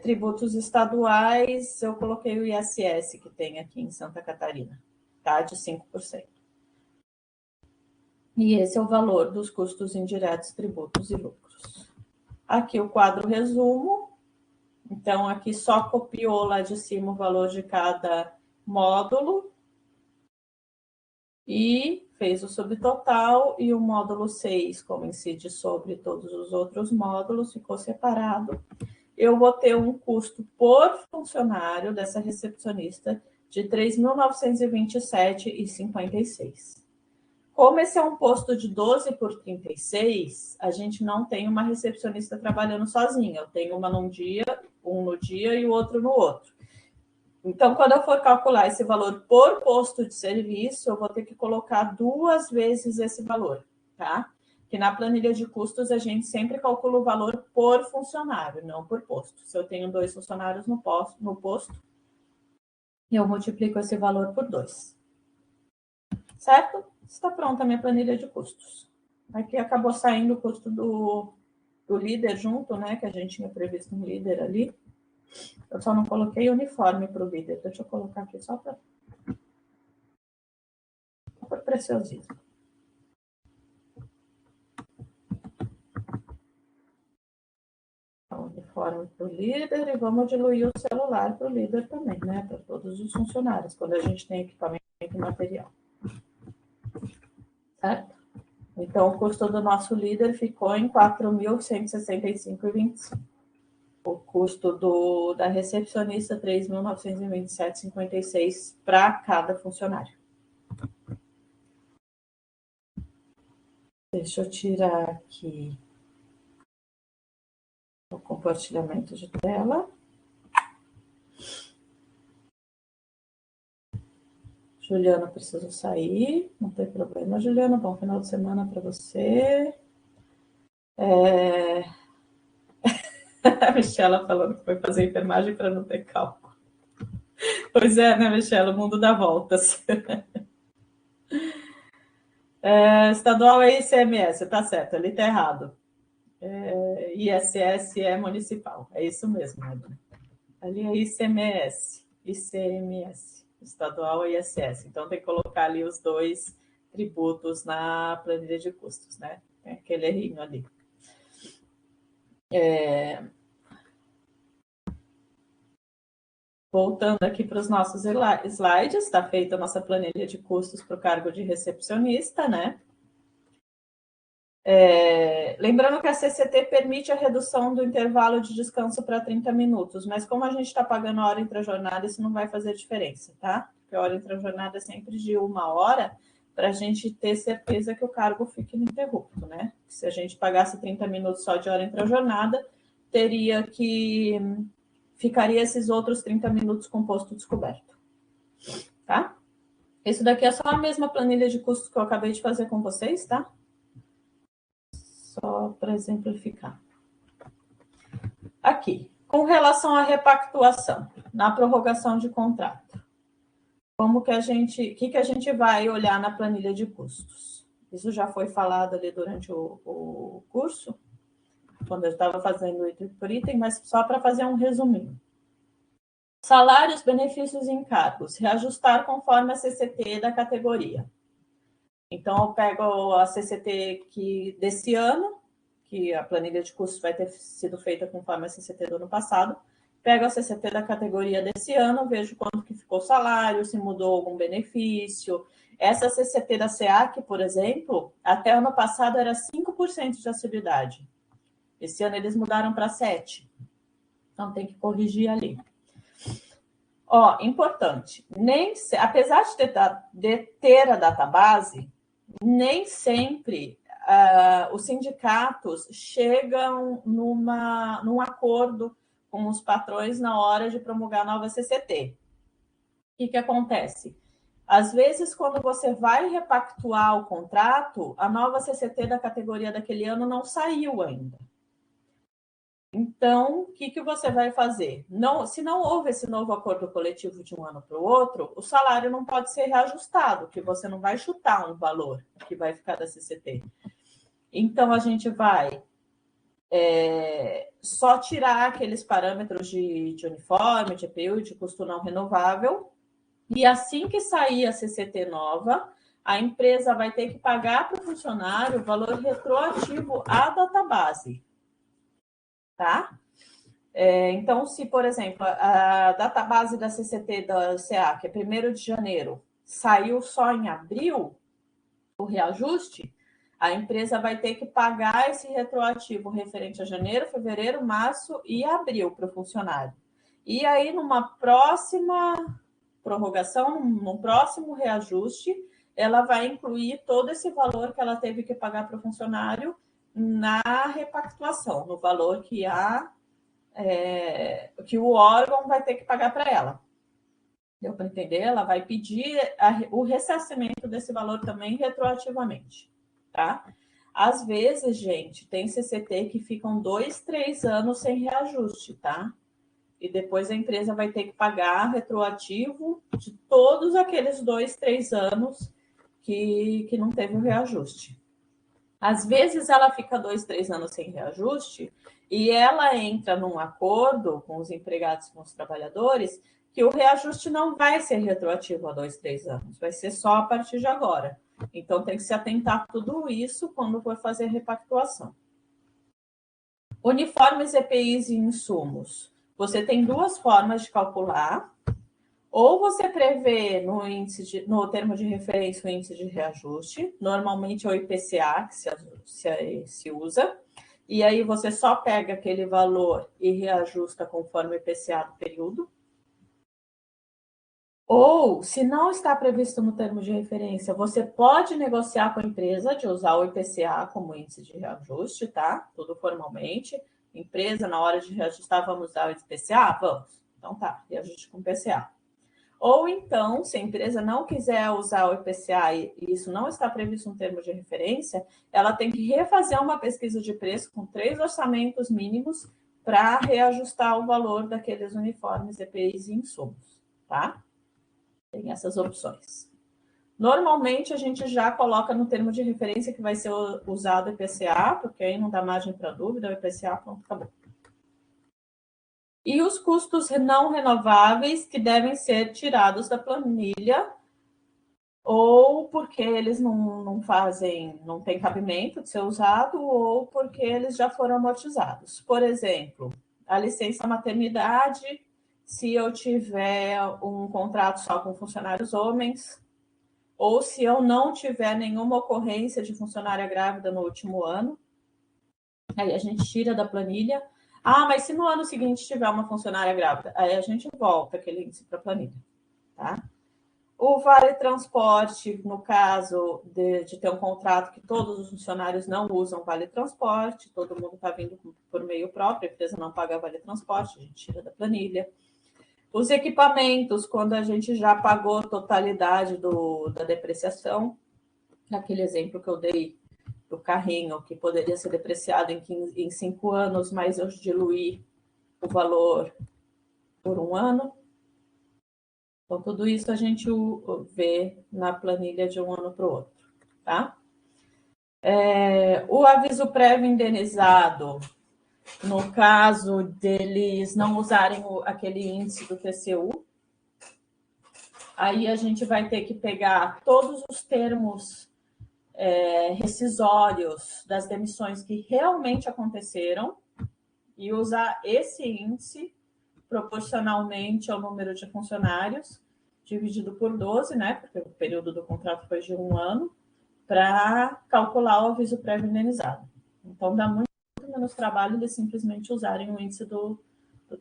Tributos estaduais, eu coloquei o ISS que tem aqui em Santa Catarina, tá? De 5%. E esse é o valor dos custos indiretos, tributos e lucros. Aqui o quadro resumo. Então, aqui só copiou lá de cima o valor de cada módulo e fez o subtotal, e o módulo 6, como incide sobre todos os outros módulos, ficou separado. Eu vou ter um custo por funcionário dessa recepcionista de R$ 3.927,56. Como esse é um posto de 12 por 36, a gente não tem uma recepcionista trabalhando sozinha. Eu tenho uma num dia, um no dia e o outro no outro. Então, quando eu for calcular esse valor por posto de serviço, eu vou ter que colocar 2 vezes esse valor, tá? Que na planilha de custos a gente sempre calcula o valor por funcionário, não por posto. Se eu tenho 2 funcionários no posto, eu multiplico esse valor por 2. Certo? Está pronta a minha planilha de custos. Aqui acabou saindo o custo do líder junto, né? Que a gente tinha previsto um líder ali. Eu só não coloquei uniforme para o líder. Deixa eu colocar aqui só para por preciosismo. Uniforme para o líder, e vamos diluir o celular para o líder também, né? Para todos os funcionários, quando a gente tem equipamento e material. Certo? Então, o custo do nosso líder ficou em R$ 4.165,25. O custo da recepcionista, R$ 3.927,56 para cada funcionário. Deixa eu tirar aqui o compartilhamento de tela. Juliana, preciso sair. Não tem problema, Juliana. Bom final de semana para você. A Michela falando que foi fazer enfermagem para não ter cálculo. Pois é, né, Michela? O mundo dá voltas. Estadual é ICMS, tá certo, ali tá errado. ISS é municipal, é isso mesmo, né? Ali é ICMS, estadual é ISS. Então tem que colocar ali os 2 tributos na planilha de custos, né? Tem aquele errinho ali. Voltando aqui para os nossos slides, está feita a nossa planilha de custos para o cargo de recepcionista, né? Lembrando que a CCT permite a redução do intervalo de descanso para 30 minutos, mas como a gente está pagando a hora intra-jornada, isso não vai fazer diferença, tá? Porque a hora intra-jornada é sempre de 1 hora, para a gente ter certeza que o cargo fique ininterrupto, né? Se a gente pagasse 30 minutos só de hora intra-jornada, ficaria esses outros 30 minutos com posto descoberto, tá? Isso daqui é só a mesma planilha de custos que eu acabei de fazer com vocês, tá? Só para exemplificar. Aqui, com relação à repactuação, na prorrogação de contrato, o que a gente vai olhar na planilha de custos? Isso já foi falado ali durante o curso, quando eu estava fazendo item por item, mas só para fazer um resuminho. Salários, benefícios e encargos, reajustar conforme a CCT da categoria. Então, eu pego a CCT desse ano, que a planilha de custos vai ter sido feita conforme a CCT do ano passado, pego a CCT da categoria desse ano, vejo quanto que ficou o salário, se mudou algum benefício. Essa CCT da SEAC, por exemplo, até ano passado era 5% de assiduidade. Esse ano eles mudaram para 7%. Então, tem que corrigir ali. Importante, apesar de ter a database, nem sempre os sindicatos chegam num acordo com os patrões na hora de promulgar a nova CCT. O que acontece? Às vezes, quando você vai repactuar o contrato, a nova CCT da categoria daquele ano não saiu ainda. Então, o que você vai fazer? Se não houve esse novo acordo coletivo de um ano para o outro, o salário não pode ser reajustado, que você não vai chutar um valor que vai ficar da CCT. Então, a gente vai só tirar aqueles parâmetros de uniforme, de EPU, de custo não renovável, e assim que sair a CCT nova, a empresa vai ter que pagar para o funcionário o valor retroativo à database. Tá? Então, se, por exemplo, a database da CCT da CA, que é 1º de janeiro, saiu só em abril, o reajuste, a empresa vai ter que pagar esse retroativo referente a janeiro, fevereiro, março e abril para o funcionário. E aí, numa próxima prorrogação, num próximo reajuste, ela vai incluir todo esse valor que ela teve que pagar para o funcionário na repactuação, no valor que o órgão vai ter que pagar para ela. Deu para entender? Ela vai pedir o ressarcimento desse valor também retroativamente, tá? Às vezes, gente, tem CCT que ficam 2, 3 anos sem reajuste, tá? E depois a empresa vai ter que pagar retroativo de todos aqueles 2, 3 anos que não teve o reajuste. Às vezes ela fica 2, 3 anos sem reajuste e ela entra num acordo com os empregados, com os trabalhadores, que o reajuste não vai ser retroativo a 2, 3 anos, vai ser só a partir de agora. Então, tem que se atentar a tudo isso quando for fazer repactuação. Uniformes, EPIs e insumos. Você tem 2 formas de calcular. Ou você prevê no termo de referência o índice de reajuste, normalmente é o IPCA que se usa, e aí você só pega aquele valor e reajusta conforme o IPCA do período. Ou, se não está previsto no termo de referência, você pode negociar com a empresa de usar o IPCA como índice de reajuste, tá? Tudo formalmente. Empresa, na hora de reajustar, vamos usar o IPCA? Vamos. Então tá, reajuste com IPCA. Ou então, se a empresa não quiser usar o IPCA e isso não está previsto no termo de referência, ela tem que refazer uma pesquisa de preço com 3 orçamentos mínimos para reajustar o valor daqueles uniformes, EPIs e insumos, tá? Tem essas opções. Normalmente, a gente já coloca no termo de referência que vai ser usado o IPCA, porque aí não dá margem para dúvida, o IPCA, pronto, acabou. E os custos não renováveis que devem ser tirados da planilha, ou porque eles não tem cabimento de ser usado, ou porque eles já foram amortizados. Por exemplo, a licença maternidade, se eu tiver um contrato só com funcionários homens, ou se eu não tiver nenhuma ocorrência de funcionária grávida no último ano, Aí a gente tira da planilha. Ah, mas se no ano seguinte tiver uma funcionária grávida, aí a gente volta aquele índice para a planilha, tá? O vale transporte, no caso de ter um contrato que todos os funcionários não usam vale transporte, todo mundo está vindo por meio próprio, a empresa não paga vale transporte, a gente tira da planilha. Os equipamentos, quando a gente já pagou a totalidade da depreciação, naquele exemplo que eu dei do carrinho, que poderia ser depreciado em 5 anos, mas eu diluí o valor por 1 ano. Então, tudo isso a gente vê na planilha de um ano para o outro, tá? O aviso prévio indenizado, no caso deles não usarem aquele índice do TCU, aí a gente vai ter que pegar todos os termos rescisórios das demissões que realmente aconteceram e usar esse índice proporcionalmente ao número de funcionários, dividido por 12, né? Porque o período do contrato foi de 1 ano, para calcular o aviso prévio indenizado. Então, dá muito menos trabalho eles simplesmente usarem o índice do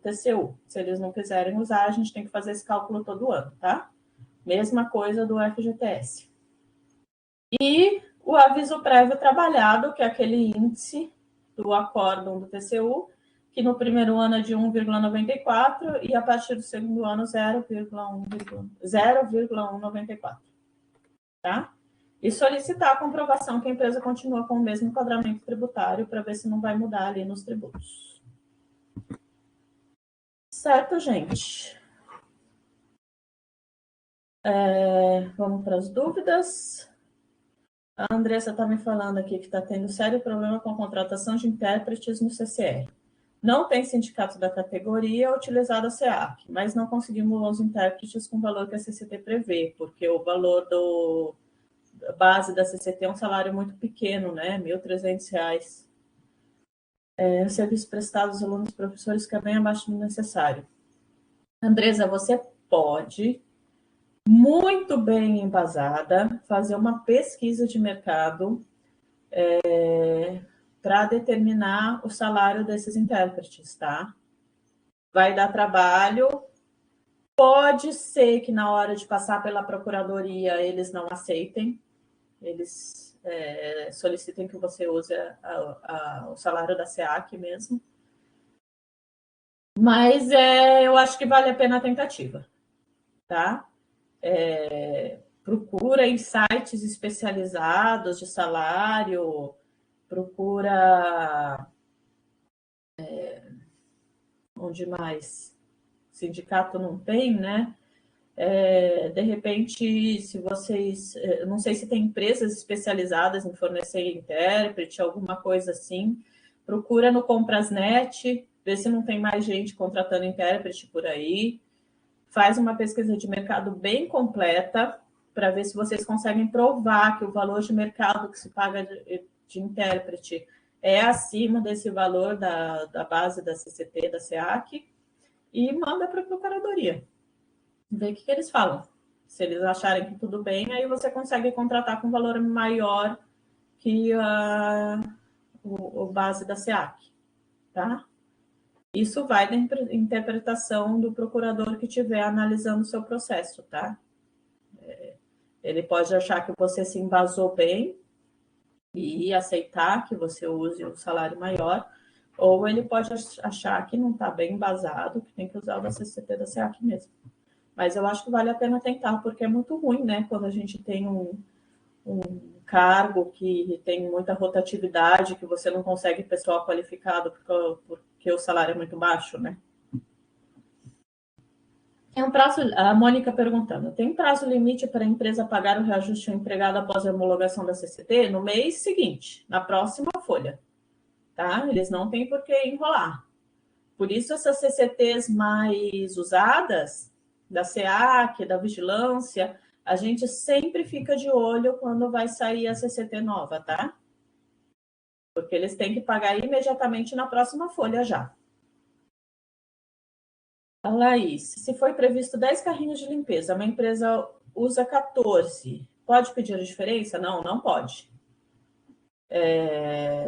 TCU. Se eles não quiserem usar, a gente tem que fazer esse cálculo todo ano, tá? Mesma coisa do FGTS. E o aviso prévio trabalhado, que é aquele índice do acórdão do TCU, que no primeiro ano é de 1,94 e a partir do segundo ano 0,194, tá? E solicitar a comprovação que a empresa continua com o mesmo enquadramento tributário para ver se não vai mudar ali nos tributos. Certo, gente? Vamos para as dúvidas. A Andressa está me falando aqui que está tendo sério problema com a contratação de intérpretes no CCR. Não tem sindicato da categoria utilizado a SEAC, mas não conseguimos os intérpretes com o valor que a CCT prevê, porque o valor da base da CCT é um salário muito pequeno, né? R$ 1.300. Serviços prestados aos alunos e professores que é bem abaixo do necessário. Andresa, você pode, muito bem embasada, fazer uma pesquisa de mercado para determinar o salário desses intérpretes, tá? Vai dar trabalho. Pode ser que na hora de passar pela procuradoria eles não aceitem, eles solicitem que você use o salário da SEAC mesmo. Mas eu acho que vale a pena a tentativa, tá? Procura em sites especializados de salário, procura onde mais sindicato não tem, né? De repente, se vocês, não sei se tem empresas especializadas em fornecer intérprete, alguma coisa assim, procura no Comprasnet, vê se não tem mais gente contratando intérprete por aí, faz uma pesquisa de mercado bem completa para ver se vocês conseguem provar que o valor de mercado que se paga de intérprete é acima desse valor da base da CCT, da SEAC, e manda para a procuradoria. Ver o que eles falam. Se eles acharem que tudo bem, aí você consegue contratar com valor maior que o base da SEAC, tá? Isso vai da interpretação do procurador que estiver analisando o seu processo, tá? Ele pode achar que você se embasou bem e aceitar que você use o salário maior, ou ele pode achar que não está bem embasado, que tem que usar o da CCT da SEAC mesmo. Mas eu acho que vale a pena tentar, porque é muito ruim, né? Quando a gente tem um cargo que tem muita rotatividade, que você não consegue pessoal qualificado porque o salário é muito baixo, né? Tem um prazo, a Mônica perguntando, tem prazo limite para a empresa pagar o reajuste ao empregado após a homologação da CCT? No mês seguinte, na próxima folha, tá? Eles não têm por que enrolar. Por isso, essas CCTs mais usadas, da SEAC, da Vigilância, a gente sempre fica de olho quando vai sair a CCT nova, tá? Porque eles têm que pagar imediatamente na próxima folha já. A Laís, se foi previsto 10 carrinhos de limpeza, uma empresa usa 14, pode pedir a diferença? Não, não pode.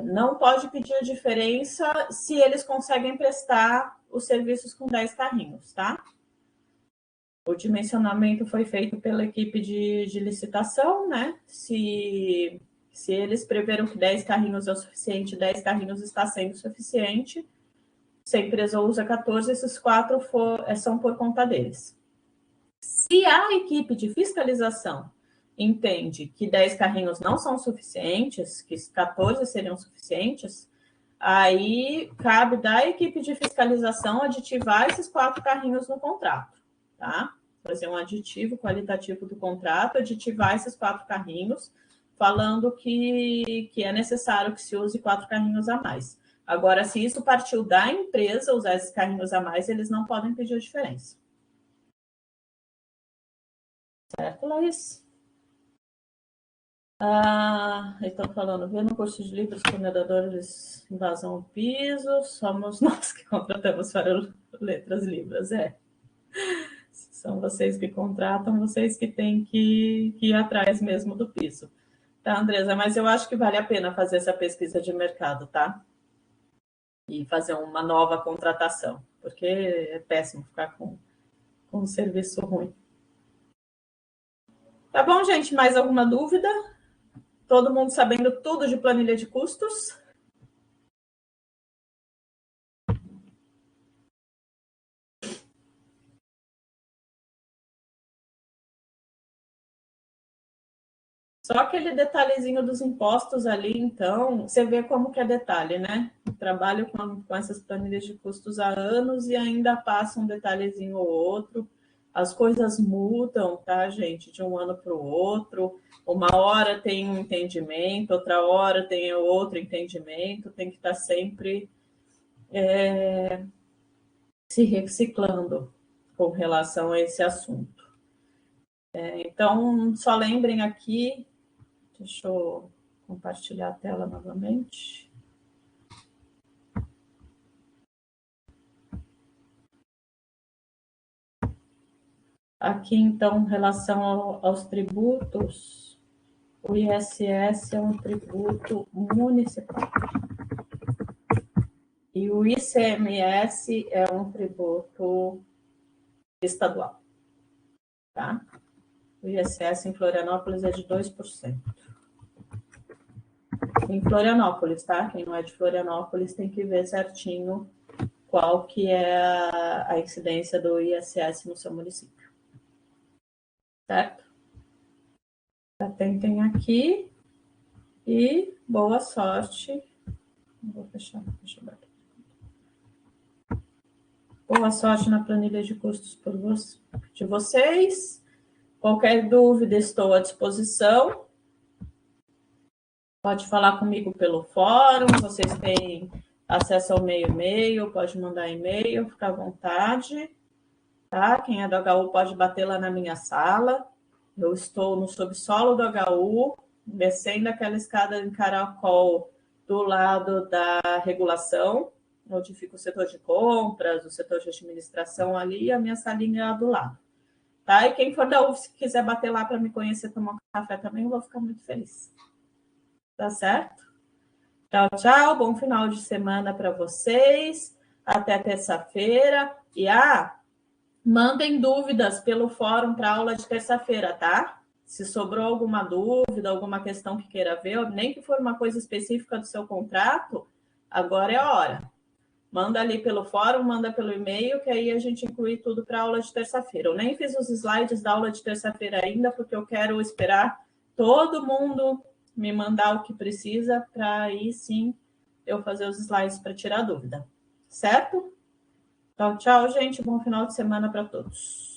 Não pode pedir a diferença se eles conseguem prestar os serviços com 10 carrinhos, tá? O dimensionamento foi feito pela equipe de licitação, né? Se eles preveram que 10 carrinhos é o suficiente, 10 carrinhos está sendo suficiente. Se a empresa usa 14, esses 4 são por conta deles. Se a equipe de fiscalização entende que 10 carrinhos não são suficientes, que 14 seriam suficientes, aí cabe da equipe de fiscalização aditivar esses 4 carrinhos no contrato, tá? Fazer um aditivo qualitativo do contrato, aditivar esses 4 carrinhos, falando que é necessário que se use 4 carrinhos a mais. Agora, se isso partiu da empresa, usar esses carrinhos a mais, eles não podem pedir a diferença. Certo, Laís? Estão falando, vê no curso de livros que mineradores invasam o piso, somos nós que contratamos para letras libras. São vocês que contratam, vocês que têm que ir atrás mesmo do piso. Tá, Andresa? Mas eu acho que vale a pena fazer essa pesquisa de mercado, tá? E fazer uma nova contratação, porque é péssimo ficar com um serviço ruim. Tá bom, gente? Mais alguma dúvida? Todo mundo sabendo tudo de planilha de custos? Só aquele detalhezinho dos impostos ali, então, você vê como que é detalhe, né? Eu trabalho com essas planilhas de custos há anos e ainda passa um detalhezinho ou outro. As coisas mudam, tá, gente? De um ano para o outro. Uma hora tem um entendimento, outra hora tem outro entendimento. Tem que estar sempre se reciclando com relação a esse assunto. Então, só lembrem aqui. Deixa eu compartilhar a tela novamente. Aqui, então, em relação aos tributos, o ISS é um tributo municipal. E o ICMS é um tributo estadual. Tá? O ISS em Florianópolis é de 2%. Em Florianópolis, tá? Quem não é de Florianópolis tem que ver certinho qual que é a incidência do ISS no seu município. Certo? Atentem aqui e boa sorte. Vou fechar, deixa eu ver aqui. Boa sorte na planilha de custos de vocês. Qualquer dúvida, estou à disposição. Pode falar comigo pelo fórum, vocês têm acesso ao meu e-mail, pode mandar e-mail, fica à vontade. Tá? Quem é do HU pode bater lá na minha sala. Eu estou no subsolo do HU, descendo aquela escada em caracol do lado da regulação, onde fica o setor de compras, o setor de administração ali, e a minha salinha do lado. Tá? E quem for da UFSC, quiser bater lá para me conhecer, tomar um café também, eu vou ficar muito feliz. Tá certo? Tchau, tchau. Bom final de semana para vocês. Até terça-feira. E mandem dúvidas pelo fórum para a aula de terça-feira, tá? Se sobrou alguma dúvida, alguma questão que queira ver, nem que for uma coisa específica do seu contrato, agora é a hora. Manda ali pelo fórum, manda pelo e-mail, que aí a gente inclui tudo para a aula de terça-feira. Eu nem fiz os slides da aula de terça-feira ainda, porque eu quero esperar todo mundo me mandar o que precisa, para aí sim eu fazer os slides para tirar dúvida. Certo? Então, tchau, gente. Bom final de semana para todos.